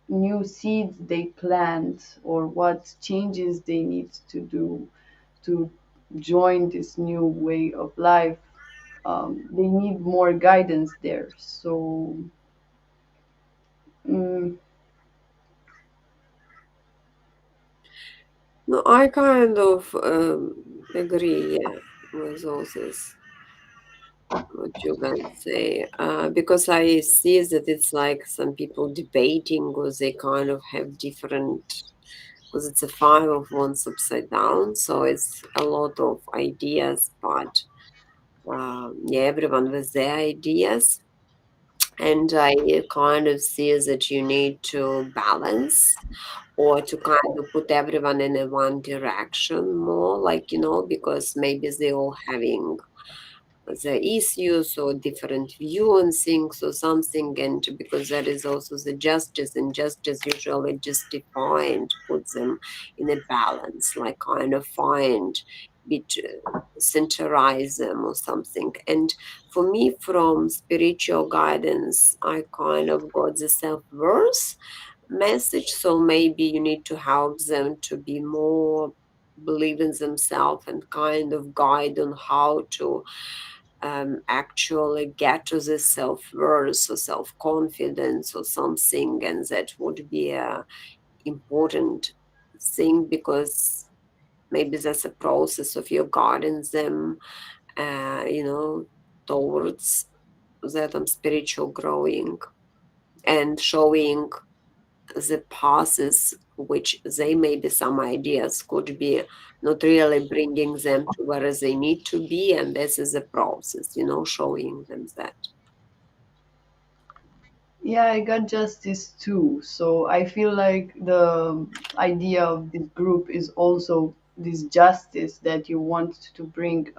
new seeds they plant or what changes they need to do to join this new way of life. They need more guidance there. So, mm, No, I kind of agree, yeah, with all this, what you can say, because I see that it's like some people debating, or they kind of have different, because it's a five of wands upside down, so it's a lot of ideas, but yeah, everyone with their ideas. And I kind of see that you need to balance, or to kind of put everyone in a one direction more, like, because maybe they all having the issues or different view on things or something, and because there is also the justice, and justice usually just defined, put them in a balance, like kind of find bit centerize them or something. And for me, from spiritual guidance, I kind of got the self-worth message, so maybe you need to help them to be more believe in themselves, and kind of guide on how to actually get to the self-worth or self-confidence or something, and that would be a important thing, because maybe that's a process of you guiding them towards that spiritual growing, and showing the paths which they maybe some ideas could be not really bringing them to where they need to be, and this is a process, showing them that. yeah, I got justice too. So I feel like the idea of this group is also this justice that you want to bring.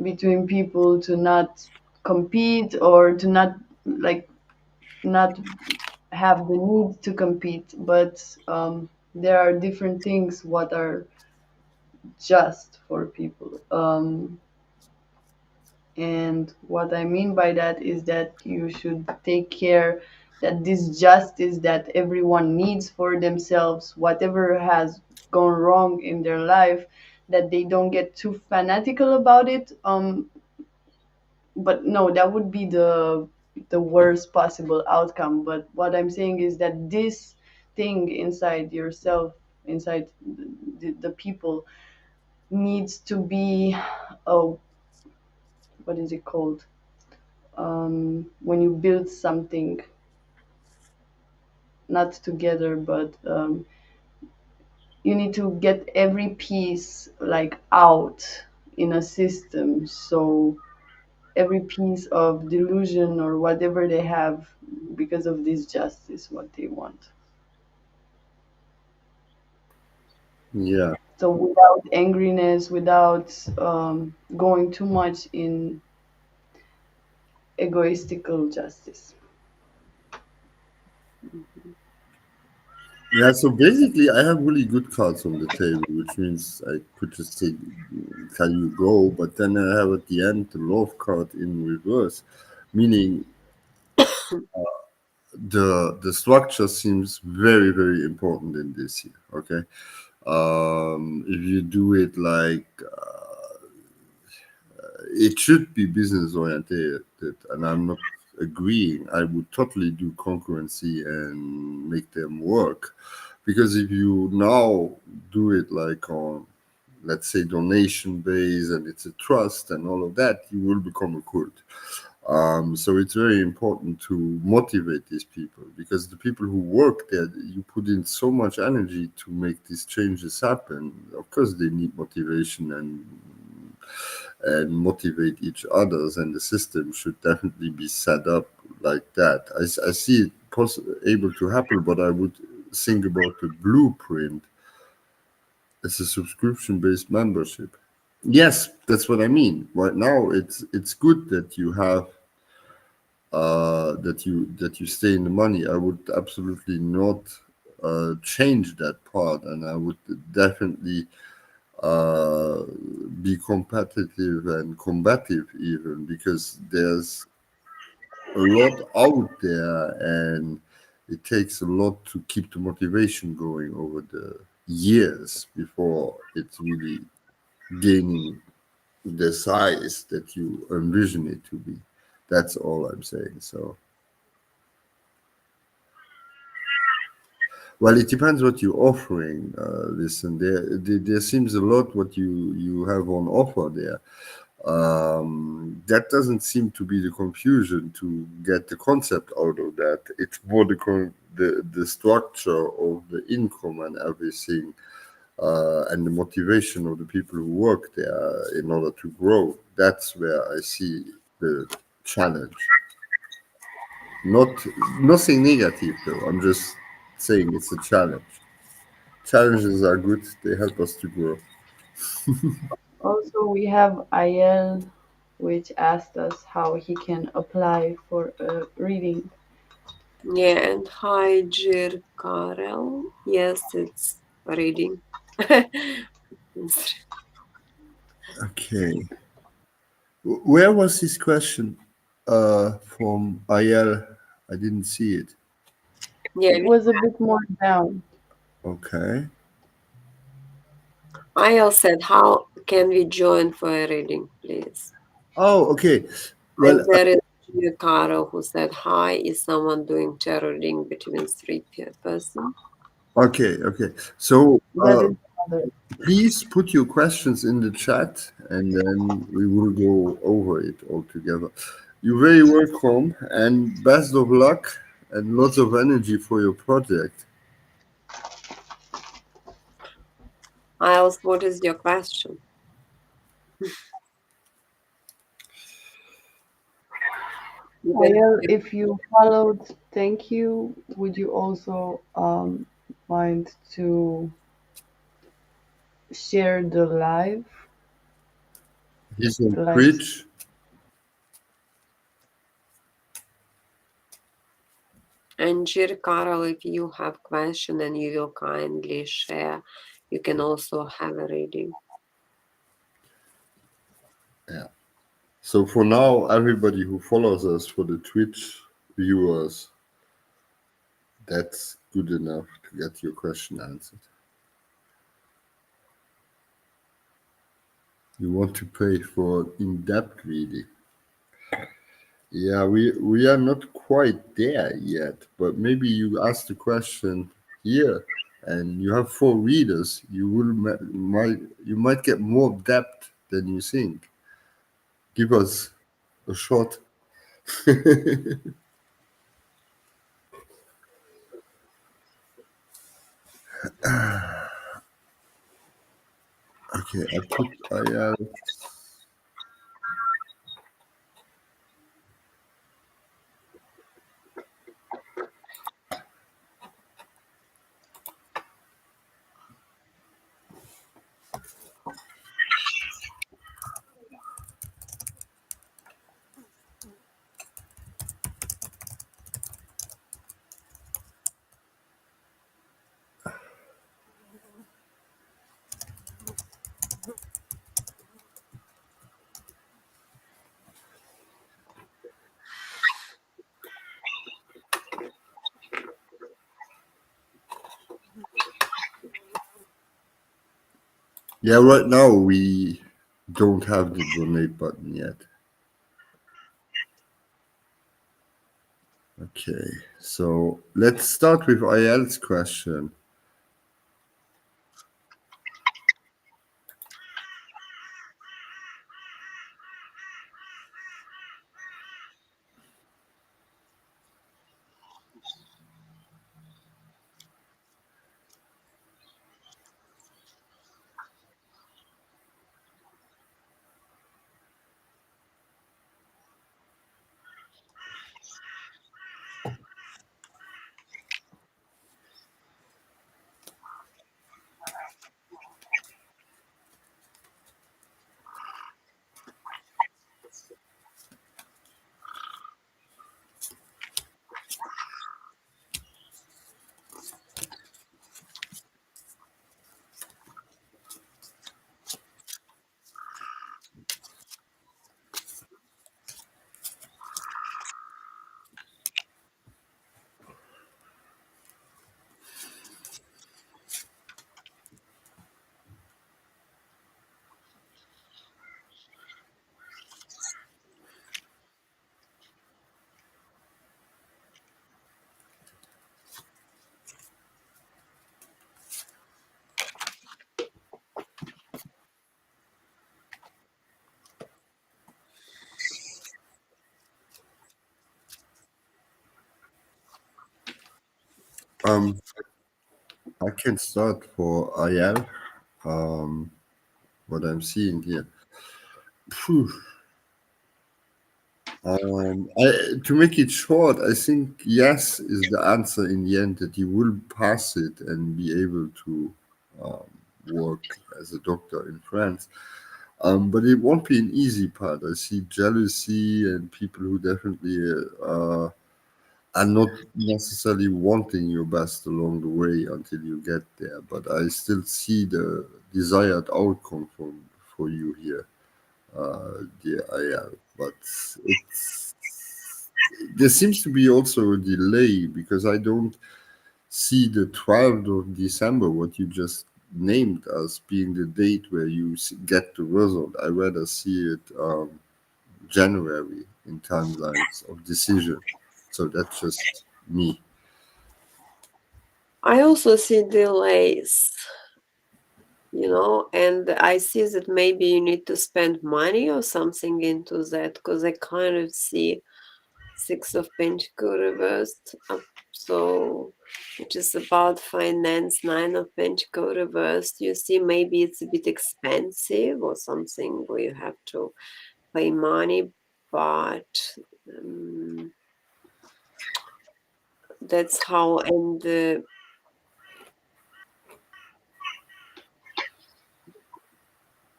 between people to not compete or to not like not have the need to compete, but there are different things what are just for people. And what I mean by that is that you should take care that this justice that everyone needs for themselves, whatever has gone wrong in their life, that they don't get too fanatical about it. But no, that would be the worst possible outcome. But what I'm saying is that this thing inside yourself, inside the people, needs to be, oh, what is it called? When you build something, not together, but you need to get every piece like out in a system. So every piece of delusion or whatever they have because of this justice, what they want. Yeah. So without angriness, without going too much in egoistical justice. Yeah, so basically, I have really good cards on the table, which means I could just say, "Can you go?" But then I have at the end the love card in reverse, meaning the structure seems very very important in this year. Okay, if you do it like it should be business oriented, and I'm not agreeing. I would totally do concurrency and make them work, because if you now do it like on, let's say, donation base, and it's a trust and all of that, you will become a cult. So it's very important to motivate these people, because the people who work there, you put in so much energy to make these changes happen. Of course, they need motivation and motivate each others, and the system should definitely be set up like that. I see it able to happen, but I would think about the blueprint as a subscription based membership. Yes, that's what I mean. Right now, it's good that you have that you stay in the money. I would absolutely not change that part, and I would definitely uh, be competitive and combative, even because there's a lot out there, and it takes a lot to keep the motivation going over the years before it's really gaining the size that you envision it to be. That's all I'm saying. So, well, it depends what you're offering. Listen, there seems a lot what you have on offer there. That doesn't seem to be the confusion to get the concept out of that. It's more the structure of the income and everything, and the motivation of the people who work there in order to grow. That's where I see the challenge. Not nothing negative though. I'm just saying it's a challenge. Challenges are good. They help us to grow. Also, we have Ayel, which asked us how he can apply for a reading. Yeah, and hi, Jir Karel. Yes, it's reading. Okay. Where was this question from Ayel? I didn't see it. Yeah, It was a bit more down. Okay. Ayel said, how can we join for a reading, please? Oh, okay. Well, And there is Caro who said, hi, is someone doing tarot reading between three person? okay, okay. So That is another. please put your questions in the chat, and then we will go over it all together. You're very welcome, and best of luck and lots of energy for your project. Ayel, what is your question? Because Ayel, if you followed, thank you. Would you also mind to share the live? He's on Like, Twitch. And Jir Carol, if you have question and you will kindly share, you can also have a reading. Yeah. So for now, everybody who follows us for the Twitch viewers, that's good enough to get your question answered. You want to pay for in-depth reading? Yeah, we are not quite there yet, but maybe you ask the question here, and you have four readers. You might get more depth than you think. Give us a shot. Okay, I put Ayal. Yeah, right now we don't have the donate button yet. Okay, so let's start with Ayal's question. Um, I can start for Ayal. Um, what I'm seeing here. Phew. To make it short, I think yes is the answer in the end, that you will pass it and be able to um, work as a doctor in France. But it won't be an easy part. I see jealousy and people who definitely are not necessarily wanting your best along the way until you get there. But I still see the desired outcome for you here, dear Ayal. But it's there seems to be also a delay because I don't see the 12th of December, what you just named as being the date where you get the result. I rather see it January in timelines of decision. So that's just me. I also see delays, and I see that maybe you need to spend money or something into that, because I kind of see Six of Pentacles reversed up, so which is about finance. Nine of Pentacles reversed. You see, maybe it's a bit expensive or something where you have to pay money, but that's how. And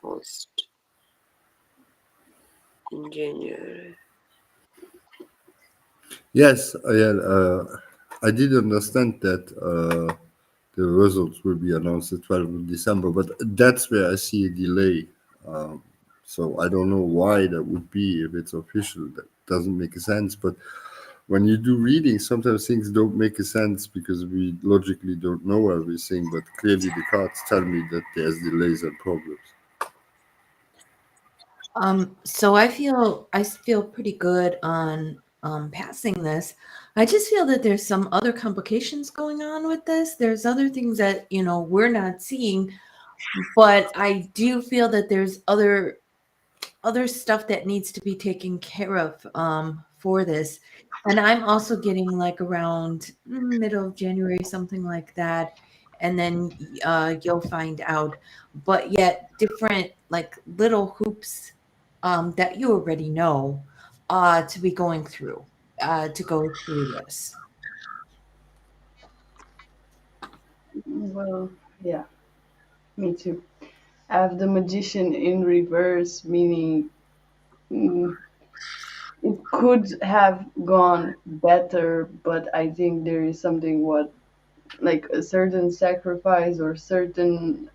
post. in January. Yes, yeah, I did understand that the results will be announced the 12th of December, but that's where I see a delay. Um, so I don't know why that would be if it's official. That doesn't make sense. But when you do reading, sometimes things don't make a sense because we logically don't know everything. But clearly, the cards tell me that there's delays and problems. So I feel pretty good on passing this. I just feel that there's some other complications going on with this. There's other things that we're not seeing, but I do feel that there's other stuff that needs to be taken care of for this. And I'm also getting like around middle of January, something like that. And then you'll find out. But yet, different like little hoops that you already know to be going through, to go through this. Well, yeah, me too. I have the magician in reverse, meaning mm, it could have gone better, but I think there is something what like a certain sacrifice or certain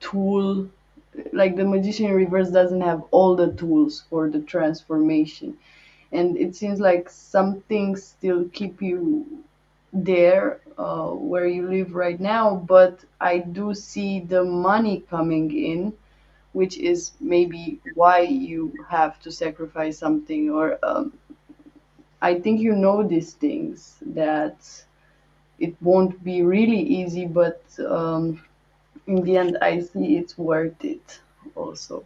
tool. Like the magician in reverse doesn't have all the tools for the transformation, and it seems like some things still keep you there where you live right now, but I do see the money coming in, which is maybe why you have to sacrifice something. Or I think you know these things that it won't be really easy, but in the end I see it's worth it also.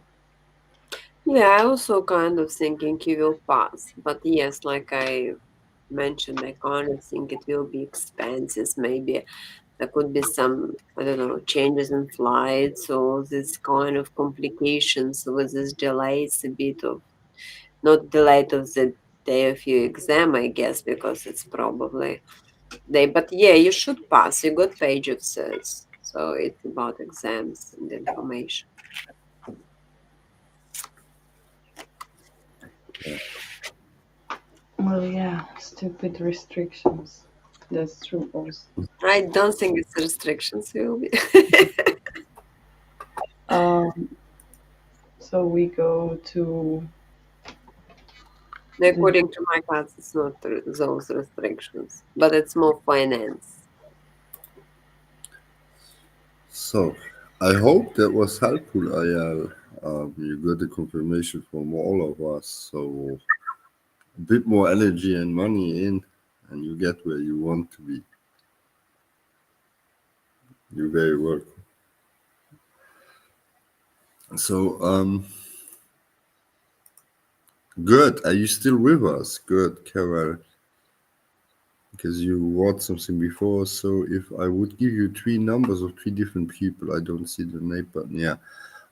Yeah, I also kind of thinking he will pass. But yes, like I mentioned, I kind of think it will be expenses. Maybe there could be some, I don't know, changes in flights or this kind of complications with this delays, a bit of not delayed of the day of your exam, I guess, because it's probably day. But yeah, you should pass. You got page of certs. So it's about exams and information. Well, yeah, stupid restrictions. That's true also. I don't think it's restrictions will be. Um, so we go to the According to my class, it's not those restrictions, but it's more finance. So I hope that was helpful, Ayal. You got the confirmation from all of us. So a bit more energy and money in, and you get where you want to be. You're very welcome. So, good. Are you still with us? Good, Carol, because you wrote something before. So, if I would give you three numbers of three different people, I don't see the name button. Yeah.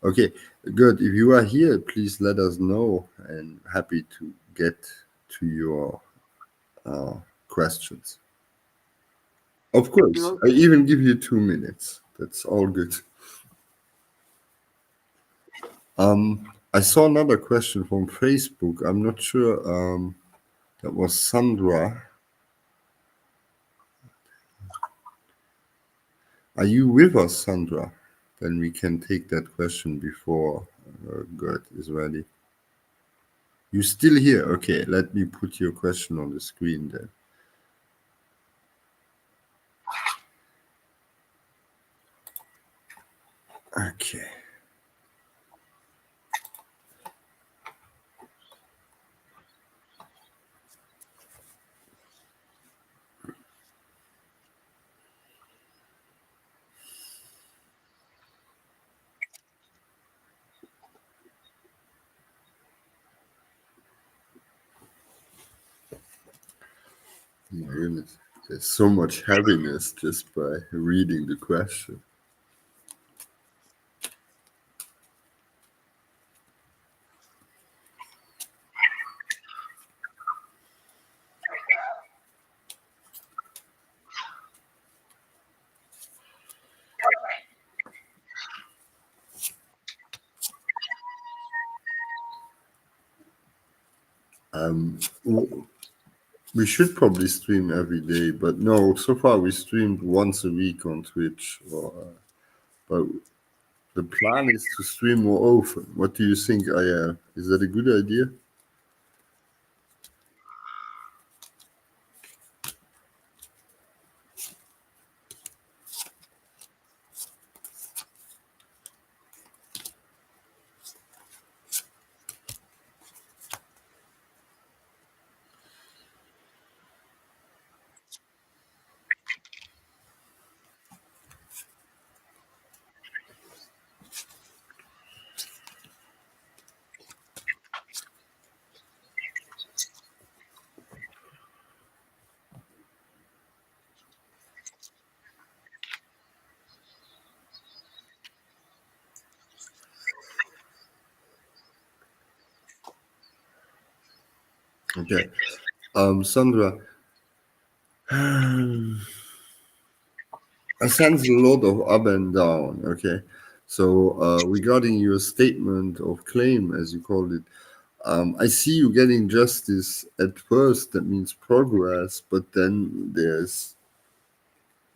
Okay, good. If you are here, please let us know, and happy to get to your uh, questions. Of course, I Okay. even give you 2 minutes. That's all good. I saw another question from Facebook. I'm not sure. That was Sandra. Are you with us, Sandra? Then we can take that question before Gert is ready. You still here? Okay, let me put your question on the screen then. Okay. My goodness. There's so much heaviness just by reading the question. W- we should probably stream every day, but no, so far we streamed once a week on Twitch. But the plan is to stream more often. What do you think, Aya? Is that a good idea? Okay. Sandra, I sense a lot of up and down. Okay. So, regarding your statement of claim, as you called it, I see you getting justice at first. That means progress, but then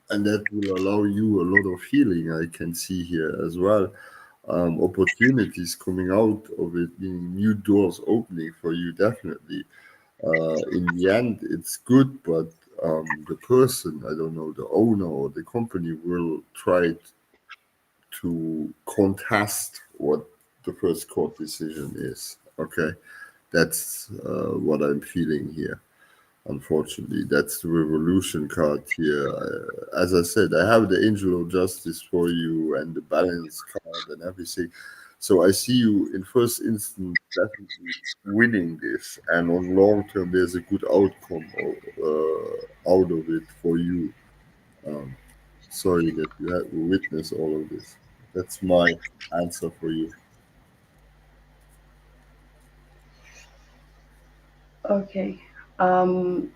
and that will allow you a lot of healing. I can see here as well. Opportunities coming out of it, meaning new doors opening for you, definitely. In the end, it's good, but the person, I don't know, the owner or the company will try to contest what the first court decision is. Okay, that's what I'm feeling here. Unfortunately, that's the revolution card here. As I said, I have the angel of justice for you and the balance card and everything. So I see you in first instance definitely winning this, and on long term, there's a good outcome out of it for you. Um, Sorry that you had to witness all of this. That's my answer for you. Okay. Um,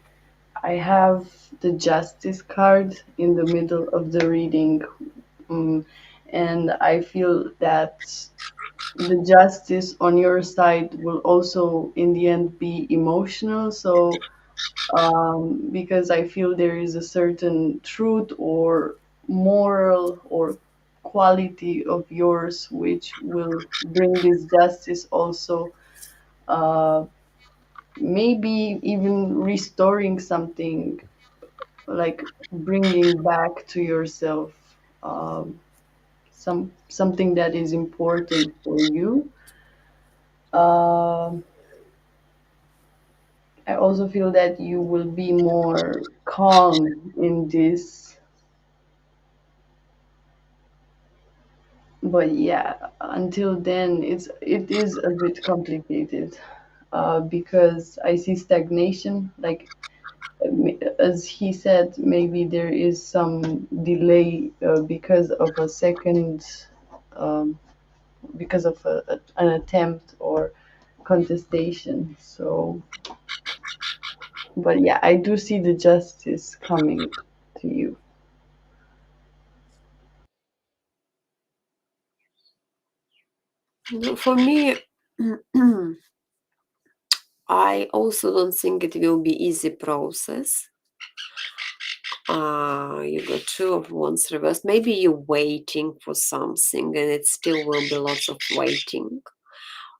I have the justice card in the middle of the reading, um, and I feel that the justice on your side will also, in the end, be emotional. So, because I feel there is a certain truth or moral or quality of yours which will bring this justice also. Uh, Maybe even restoring something, like bringing back to yourself something that is important for you. um, I also feel that you will be more calm in this, but yeah, until then it is a bit complicated, because I see stagnation, like, as he said, maybe there is some delay, because of a second, um, because of an attempt or contestation. So, but yeah, I do see the justice coming to you. For me, I also don't think it will be easy process. You got two of wands reversed. Maybe you're waiting for something and it still will be lots of waiting,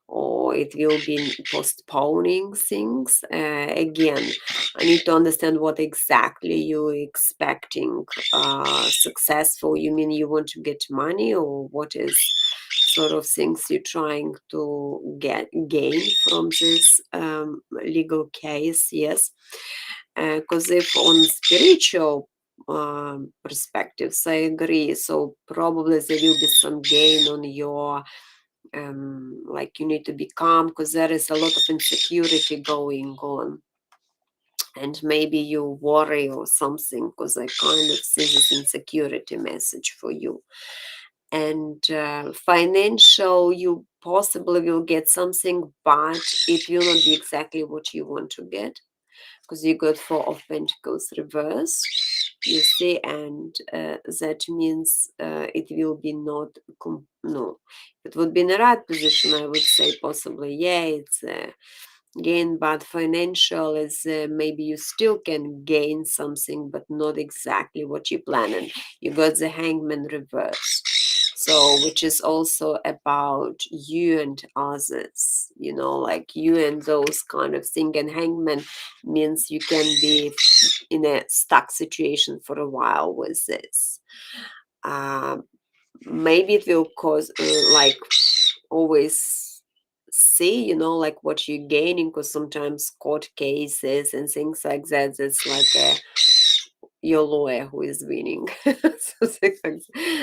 or it will be postponing things. Again, I need to understand what exactly you're expecting. Successful, you mean you want to get money, or what is sort of things you're trying to gain from this legal case? Yes, because if on spiritual perspectives, I agree. So probably there will be some gain on your, like, you need to be calm because there is a lot of insecurity going on, and maybe you worry or something, because I kind of see this insecurity message for you. And financial, you possibly will get something, but it will not be exactly what you want to get, because you got Four of Pentacles reversed, you see, and that means it will be not no. If it would be in the right position, I would say possibly, yeah, it's gain, but financial is maybe you still can gain something, but not exactly what you plan. And you got the hangman reverse. So, which is also about you and others, like you and those kind of thing. And hangman means you can be in a stuck situation for a while with this. Um, Maybe it will cause like always see like what you're gaining, because sometimes court cases and things like that, it's like your lawyer who is winning. So,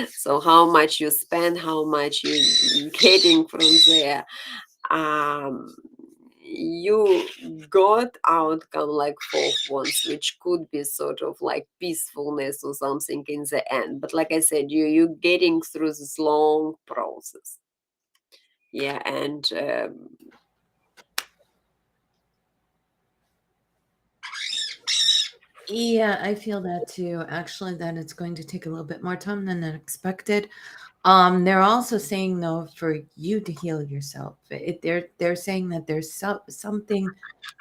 so how much you spend, how much you getting from there. um you got outcome like fourth ones, which could be sort of like peacefulness or something in the end. But like I said, you getting through this long process. Yeah, and Yeah, I feel that too. Actually, that it's going to take a little bit more time than expected. They're also saying though for you to heal yourself. They're saying that there's something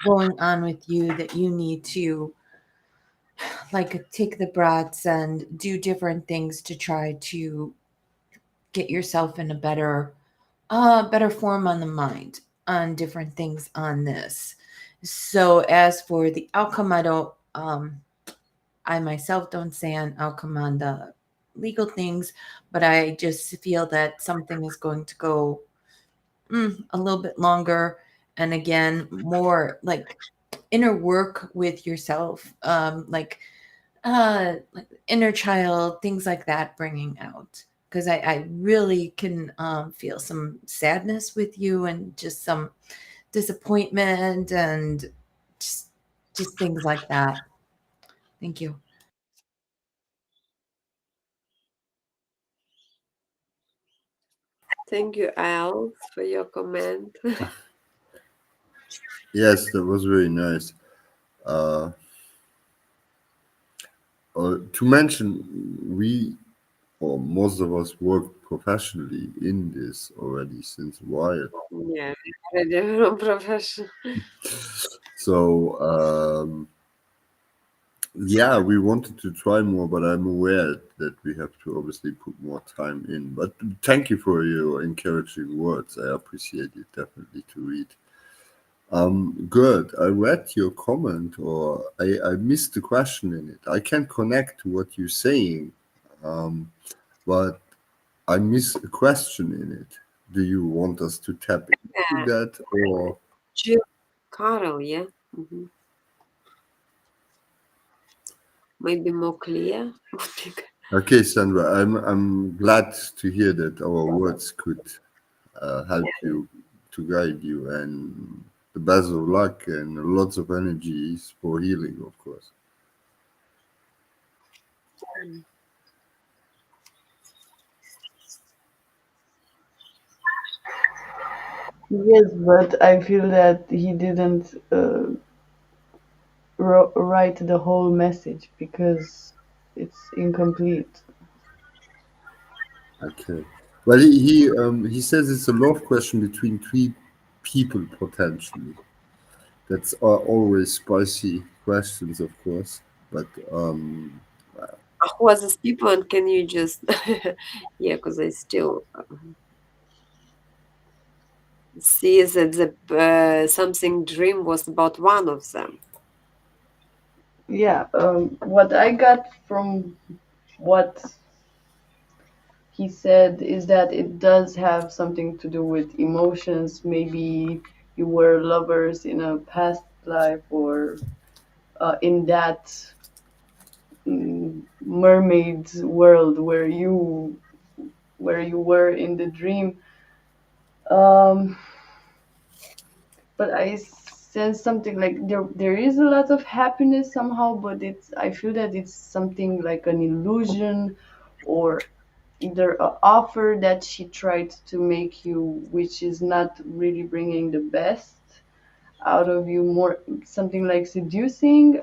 going on with you that you need to like take the breaths and do different things to try to get yourself in a better form on the mind on different things on this. So as for the outcome, I myself don't say an outcome on the legal things, but I just feel that something is going to go a little bit longer. And again, more like inner work with yourself, like inner child, things like that, bringing out. Because I really can feel some sadness with you and just some disappointment and just, just things like that. Thank you. thank you, Al, for your comment. Yes, that was very nice. Uh, to mention, we or most of us work professionally in this already since a while. Yeah, already from profession. So yeah, we wanted to try more, but I'm aware that we have to obviously put more time in. But thank you for your encouraging words. I appreciate it definitely to read. Good. I read your comment, or I missed the question in it. I can connect to what you're saying, um, but I miss a question in it. Do you want us to tap into Yeah, that, or Jill, Carol, yeah. Hmm. Maybe more clear. Would be good. okay, Sandra? I'm glad to hear that our words could help you to guide you, and the best of luck and lots of energies for healing, of course. Mm. Yes, but I feel that he didn't write the whole message because it's incomplete. Okay. Well, he says it's a love question between three people potentially. That's always spicy questions, of course. But Who are these people, and can you just, yeah, because I still see that the something dream was about one of them. Yeah, what I got from what he said is that it does have something to do with emotions. Maybe you were lovers in a past life, or in that mermaid world where you were in the dream. Um, but I sense something like there is a lot of happiness somehow, but it's I feel that it's something like an illusion, or either a offer that she tried to make you, which is not really bringing the best out of you, more something like seducing.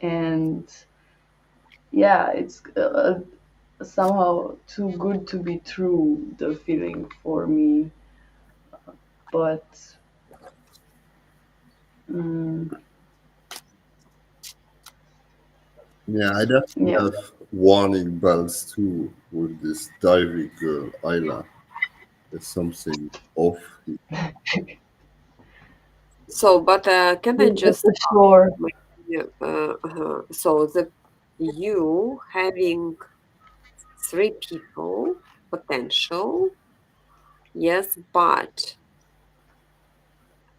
And yeah, it's somehow too good to be true, the feeling for me. But Mm, Yeah, I definitely yeah. have warning bells too with this diving girl, Ayla. There's something off. So, but can I Being at just the shore. so the you having three people potential, yes, but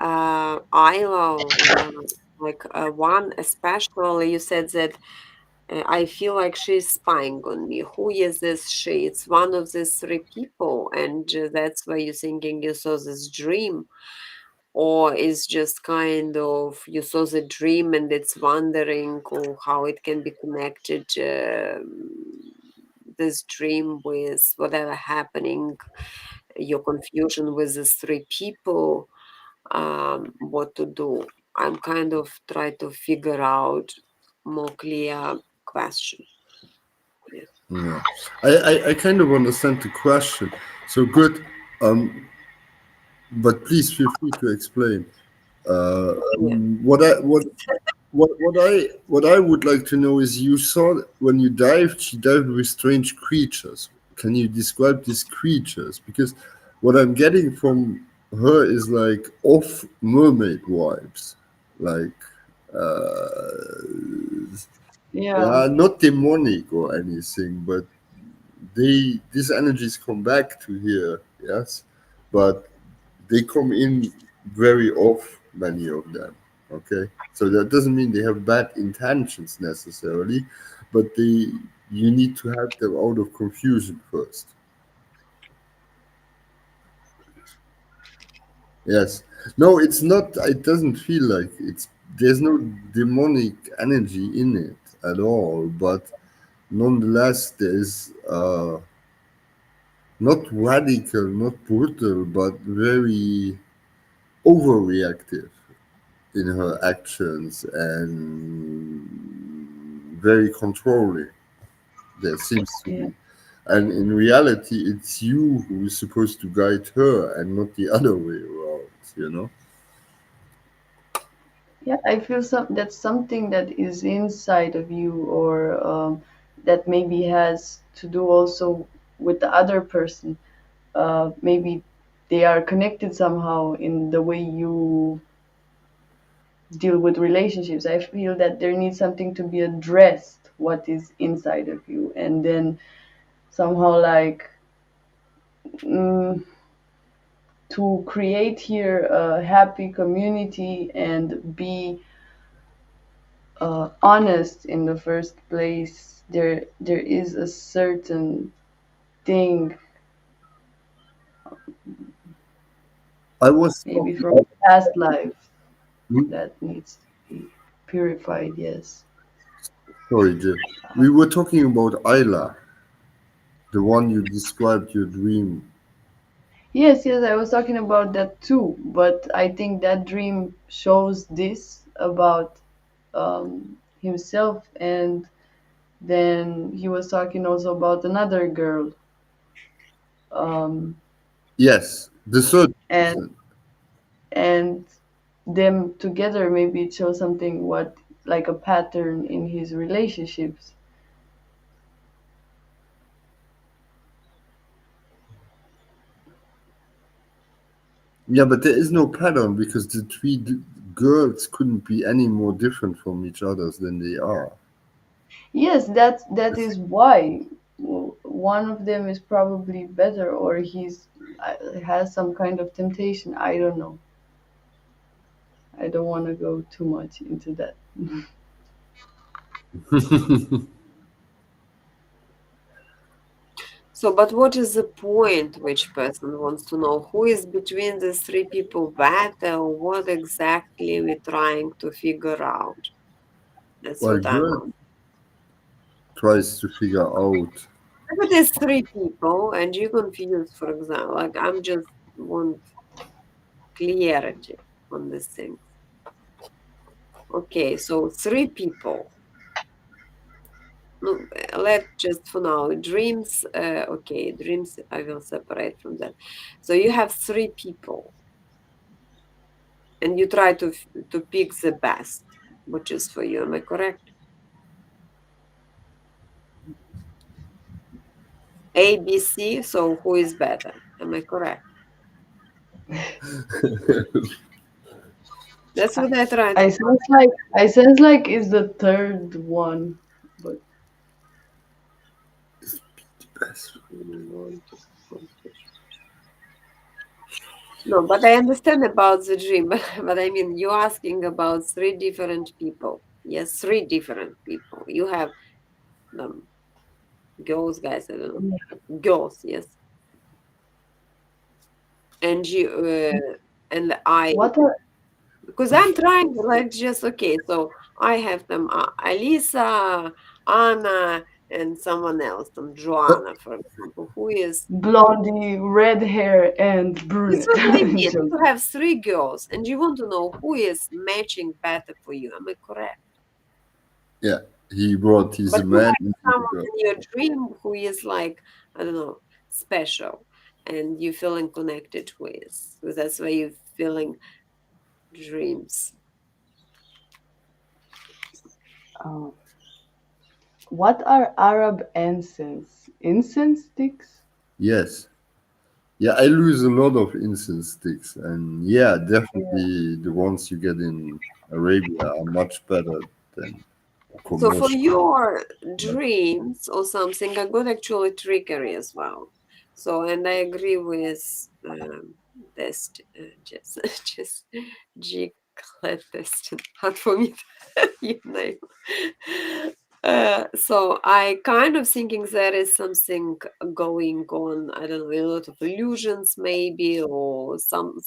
Isla, like one especially, you said that I feel like she's spying on me. Who is this she? It's one of these three people, and that's why you're thinking you saw this dream, or is just kind of you saw the dream and it's wondering or how it can be connected. This dream with whatever happening, your confusion with these three people, what to do. I'm kind of trying to figure out more clear question. Yeah. Yeah, I kind of understand the question. So good, but please feel free to explain. Uh, Yeah. what I what I would like to know is you saw when you dived, she dived with strange creatures. Can you describe these creatures? Because what I'm getting from her is like off mermaid vibes, like Yeah. yeah, not demonic or anything, but these energies come back to here, yes, but they come in very off, many of them. Okay, so that doesn't mean they have bad intentions necessarily, but you need to help them out of confusion first. Yes. No, it's not. It doesn't feel like it's. There's no demonic energy in it at all, but nonetheless, there's not radical, not brutal, but very overreactive in her actions and very controlling. There seems to Yeah. be. And in reality, it's you who is supposed to guide her and not the other way around, you know? Yeah, I feel that's something that is inside of you, or that maybe has to do also with the other person. Maybe they are connected somehow in the way you deal with relationships. I feel that there needs something to be addressed, what is inside of you, and then somehow like mm, to create here a happy community and be honest in the first place. There is a certain thing, I was maybe talking. from past life, that needs to be purified. Yes. Sorry, Jay. We were talking about Ayla, the one you described your dream. Yes, yes, I was talking about that too, but I think that dream shows this about himself, and then he was talking also about another girl, um, Yes, the third and person. and them together maybe it shows something, what, like a pattern in his relationships. Yeah, but there is no pattern because the girls couldn't be any more different from each other than they are. Yes, that is why one of them is probably better, or has some kind of temptation. I don't know. I don't want to go too much into that. So, but what is the point? Which person wants to know who is between these three people better? What exactly we're trying to figure out? That's Well, what I'm girl on. tries to figure out. If it is three people and you confused, for example, like I'm just want clarity on this thing. Okay, so three people. No, let just for now dreams. Okay, dreams. I will separate from that. So you have three people. and you try to pick the best, which is for you. Am I correct? A, B, C. So who is better? Am I correct? That's what I try to. I sense like it's the third one, but Best. No, but I understand about the dream. But I mean, you're asking about three different people. Yes, three different people. You have girls, guys. I don't know. Girls, yes. And you and I, what are because I'm trying like just okay. So I have them, Alisa, Anna, and someone else, Joanna, for example, who is. blondie, red hair, and That's brunette? what I mean. Joke. You have three girls, and you want to know who is matching better for you. Am I correct? Yeah, he brought his But you man have into the someone girl. in your dream who is like, I don't know, special, and you feeling connected with. So that's why you're feeling dreams. Um, what are Arab incense? Incense sticks? Yes. Yeah, I lose a lot of incense sticks, and yeah, Yeah. definitely the ones you get in Arabia are much better than So for commercial. your dreams or something, I got actually trickery as well. So and I agree with this just just G test hard for me you know. So I kind of thinking there is something going on. I don't know, a lot of illusions maybe, or some.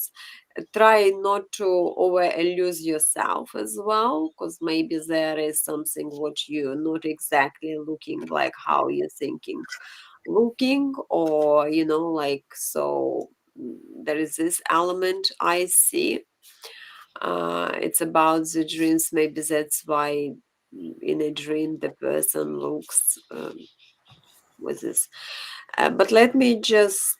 Try not to over illuse yourself as well, because maybe there is something what you're not exactly looking like how you're thinking looking, or like so. There is this element I see. It's about the dreams. Maybe that's why in a dream the person looks with this. But let me just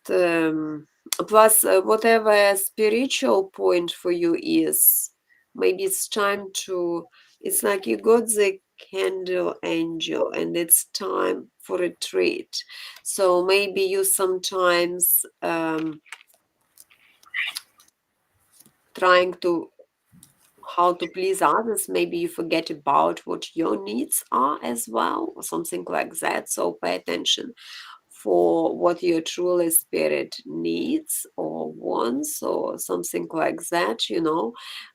plus whatever spiritual point for you is, maybe it's time to. It's like you got the candle angel, and it's time for a treat. So maybe you sometimes trying to how to please others, maybe you forget about what your needs are as well, or something like that. So pay attention for what your truly spirit needs or wants, or something like that,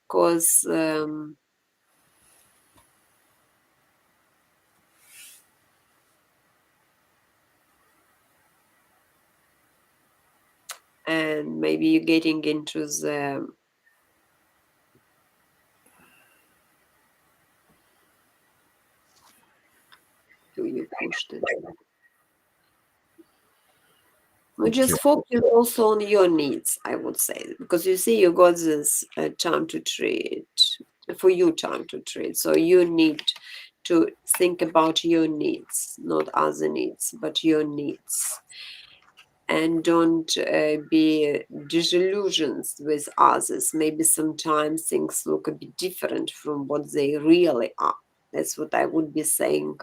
because and maybe you're getting into the. Do you push it? We Okay. just focus also on your needs, I would say, because you see, you got this time to treat for you, time to treat. So you need to think about your needs, not other needs, but your needs, and don't be disillusioned with others. Maybe sometimes things look a bit different from what they really are. That's what I would be saying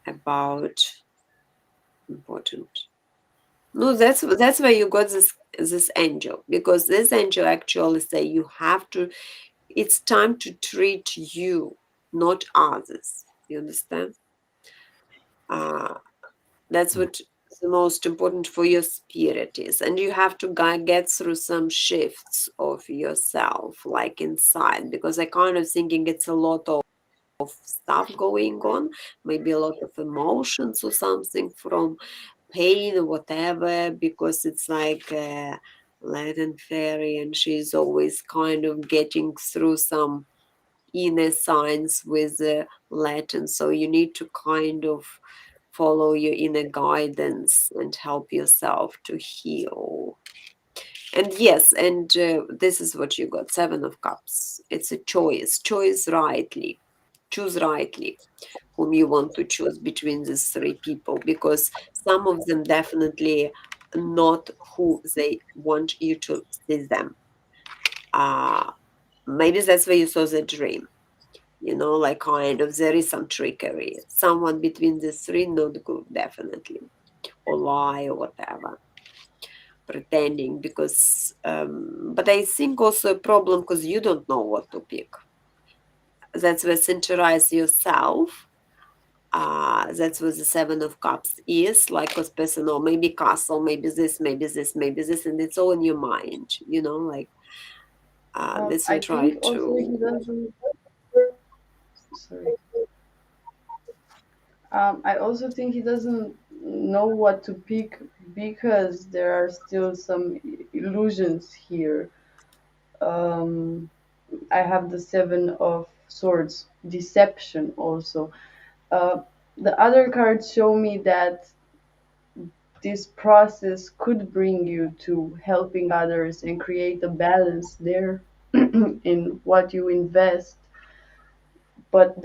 about important. No, that's why you got this angel, because this angel actually say you have to. It's time to treat you, not others. You understand? Uh, that's what the most important for your spirit is, and you have to get through some shifts of yourself, like inside, because I kind of thinking it's a lot of stuff going on, maybe a lot of emotions or something from pain or whatever, because it's like a Latin fairy, and she's always kind of getting through some inner science with Latin. So you need to kind of follow your inner guidance and help yourself to heal. And yes, and this is what you got, Seven of Cups. It's a choice. Choose rightly. Choose rightly whom you want to choose between these three people, because some of them definitely not who they want you to see them. uh, maybe that's where you saw the dream. Like kind of there is some trickery. Someone between the three, not good, definitely, or lie or whatever, pretending. But I think also a problem because you don't know what to pick. That's where centralize yourself. That's what the Seven of Cups is like, because personal, maybe castle, maybe this, maybe this, maybe this, and it's all in your mind, like this you I try think also to. he doesn't. Sorry. I also think he doesn't know what to pick because there are still some illusions here. Um, I have the Seven of Swords, deception also. Uh, the other cards show me that this process could bring you to helping others and create a balance there in what you invest. But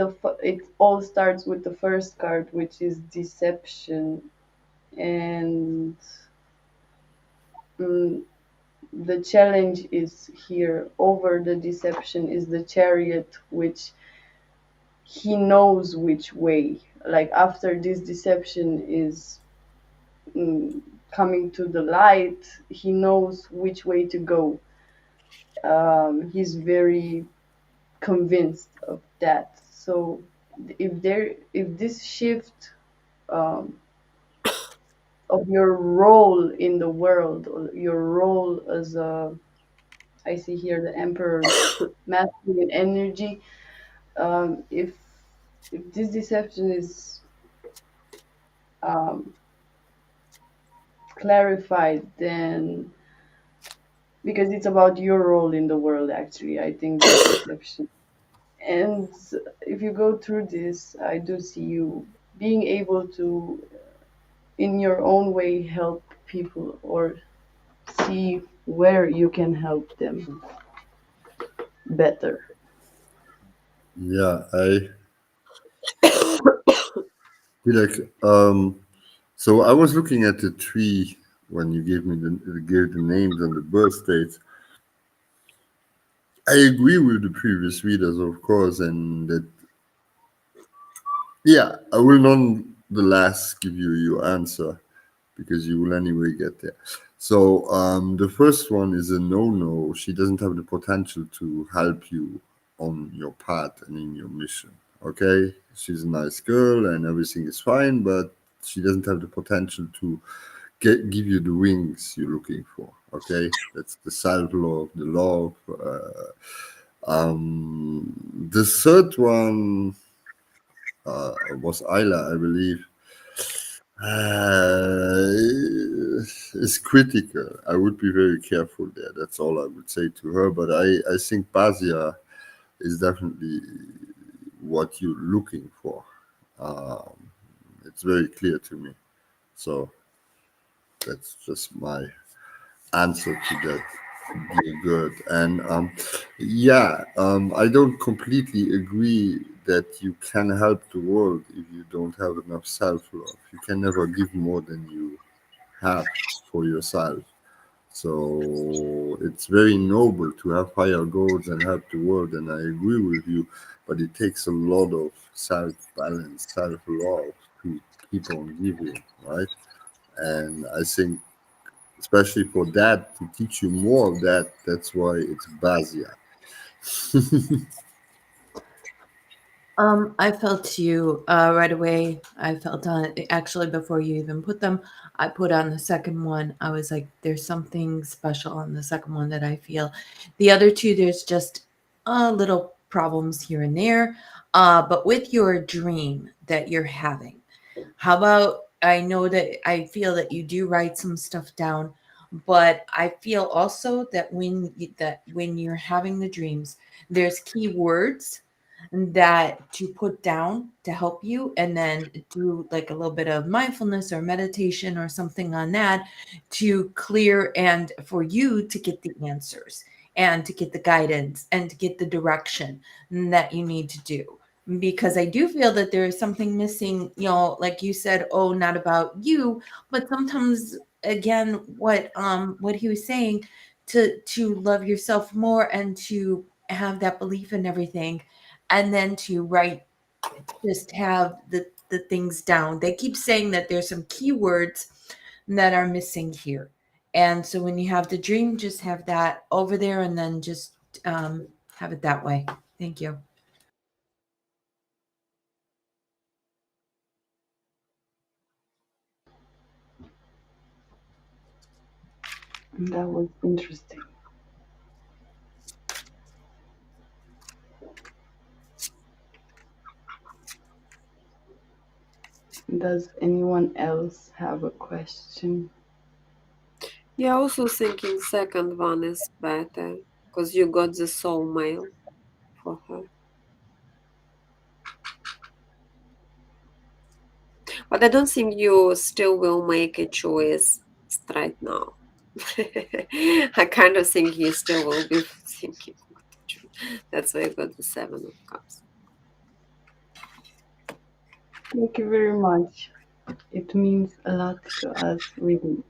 it all starts with the first card, which is deception, and mm, the challenge is here over the deception is the chariot, which he knows which way. Like after this deception is mm, coming to the light, he knows which way to go. He's very convinced of that. So if this shift um, of your role in the world, or your role as a, I see here the emperor's masculine energy. If this deception is um, clarified, then because it's about your role in the world, actually, I think this deception. And if you go through this, I do see you being able to, in your own way, help people or see where you can help them better. Yeah, I feel like so I was looking at the tree when you gave the names and the birth dates. I agree with the previous readers, of course, and that yeah, I will nonetheless give you your answer because you will anyway get there. So the first one is a no-no. She doesn't have the potential to help you on your path and in your mission. Okay, she's a nice girl and everything is fine, but she doesn't have the potential to give you the wings you're looking for. Okay, that's the self-law of the law. The third one was Isla, I believe. Is critical. I would be very careful there. That's all I would say to her. But I think Basia is definitely what you're looking for. Um, it's very clear to me. So that's just my answer to that, dear good. And yeah, I don't completely agree that you can help the world if you don't have enough self love. You can never give more than you have for yourself. So it's very noble to have higher goals and help the world, and I agree with you. But it takes a lot of self balance, self love to keep on giving, right? And I think especially for that to teach you more of that. That's why it's Basia. I felt you right away. I felt on actually before you even put them. I put on the second one. I was like, there's something special on the second one that I feel. The other two, there's just little problems here and there. But with your dream that you're having, how about I know that I feel that you do write some stuff down, but I feel also that when you're having the dreams, there's key words that to put down to help you, and then do like a little bit of mindfulness or meditation or something on that to clear and for you to get the answers and to get the guidance and to get the direction that you need to do, because I do feel that there is something missing, like you said, oh, not about you, but sometimes again what he was saying to love yourself more and to have that belief in everything, and then to write, just have the things down. They keep saying that there's some keywords that are missing here, and so when you have the dream, just have that over there, and then just um, have it that way. Thank you. That was interesting. Does anyone else have a question? Yeah, also thinking second one is better because you got the soul mail for her. But I don't think you still will make a choice right now. I kind of think you still will be thinking. That's why I got the Seven of Cups. Thank you very much. It means a lot to us, really.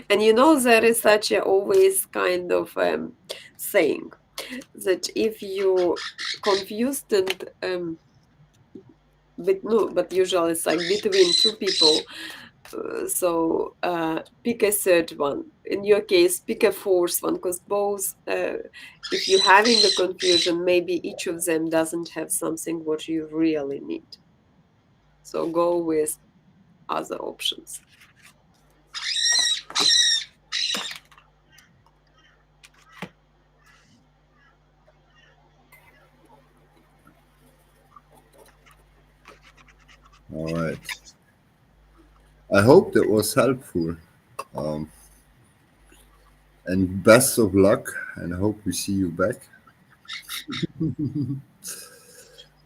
And you know, there is such a always kind of saying that if you confused and but usually it's like between two people. So pick a third one. In your case, pick a fourth one because both, if you're having a confusion, maybe each of them doesn't have something what you really need. So go with other options. All right. I hope that was helpful. Um, and best of luck. And I hope we see you back.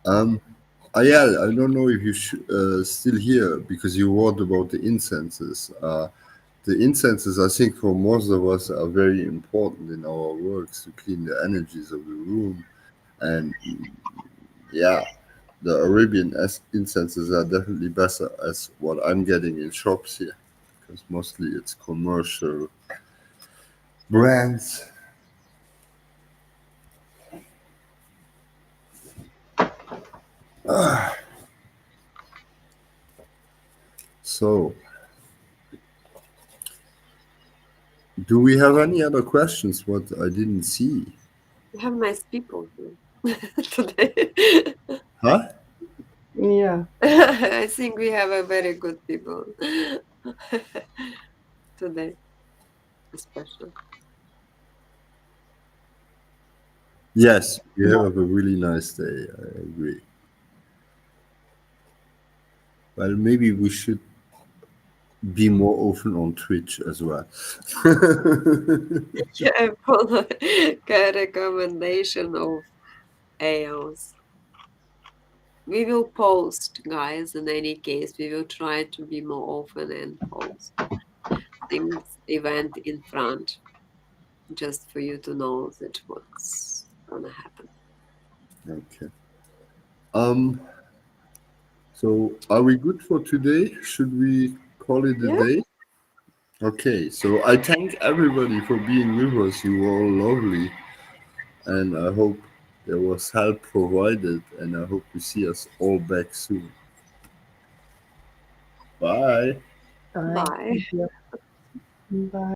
Um, yeah, I don't know if you still here because you wrote about the incenses. The incenses, I think, for most of us are very important in our works to clean the energies of the room. And yeah, the Arabian incenses are definitely better as what I'm getting in shops here because mostly it's commercial brands. So, do we have any other questions? What I didn't see? We have nice people here today. Huh? Yeah. I think we have a very good people today, especially. Yes, you have a really nice day. I agree. Well, maybe we should be more open on Twitch as well. Yeah, follow a recommendation of AOs. We will post, guys, in any case. We will try to be more open and post things, event in front, just for you to know that what's gonna happen. Okay. Um. So, are we good for today? Should we call it a Yeah, day? Okay. So, I thank everybody for being with us. You were all lovely, and I hope there was help provided. And I hope we see us all back soon. Bye. Bye. bye. Thank you. Bye.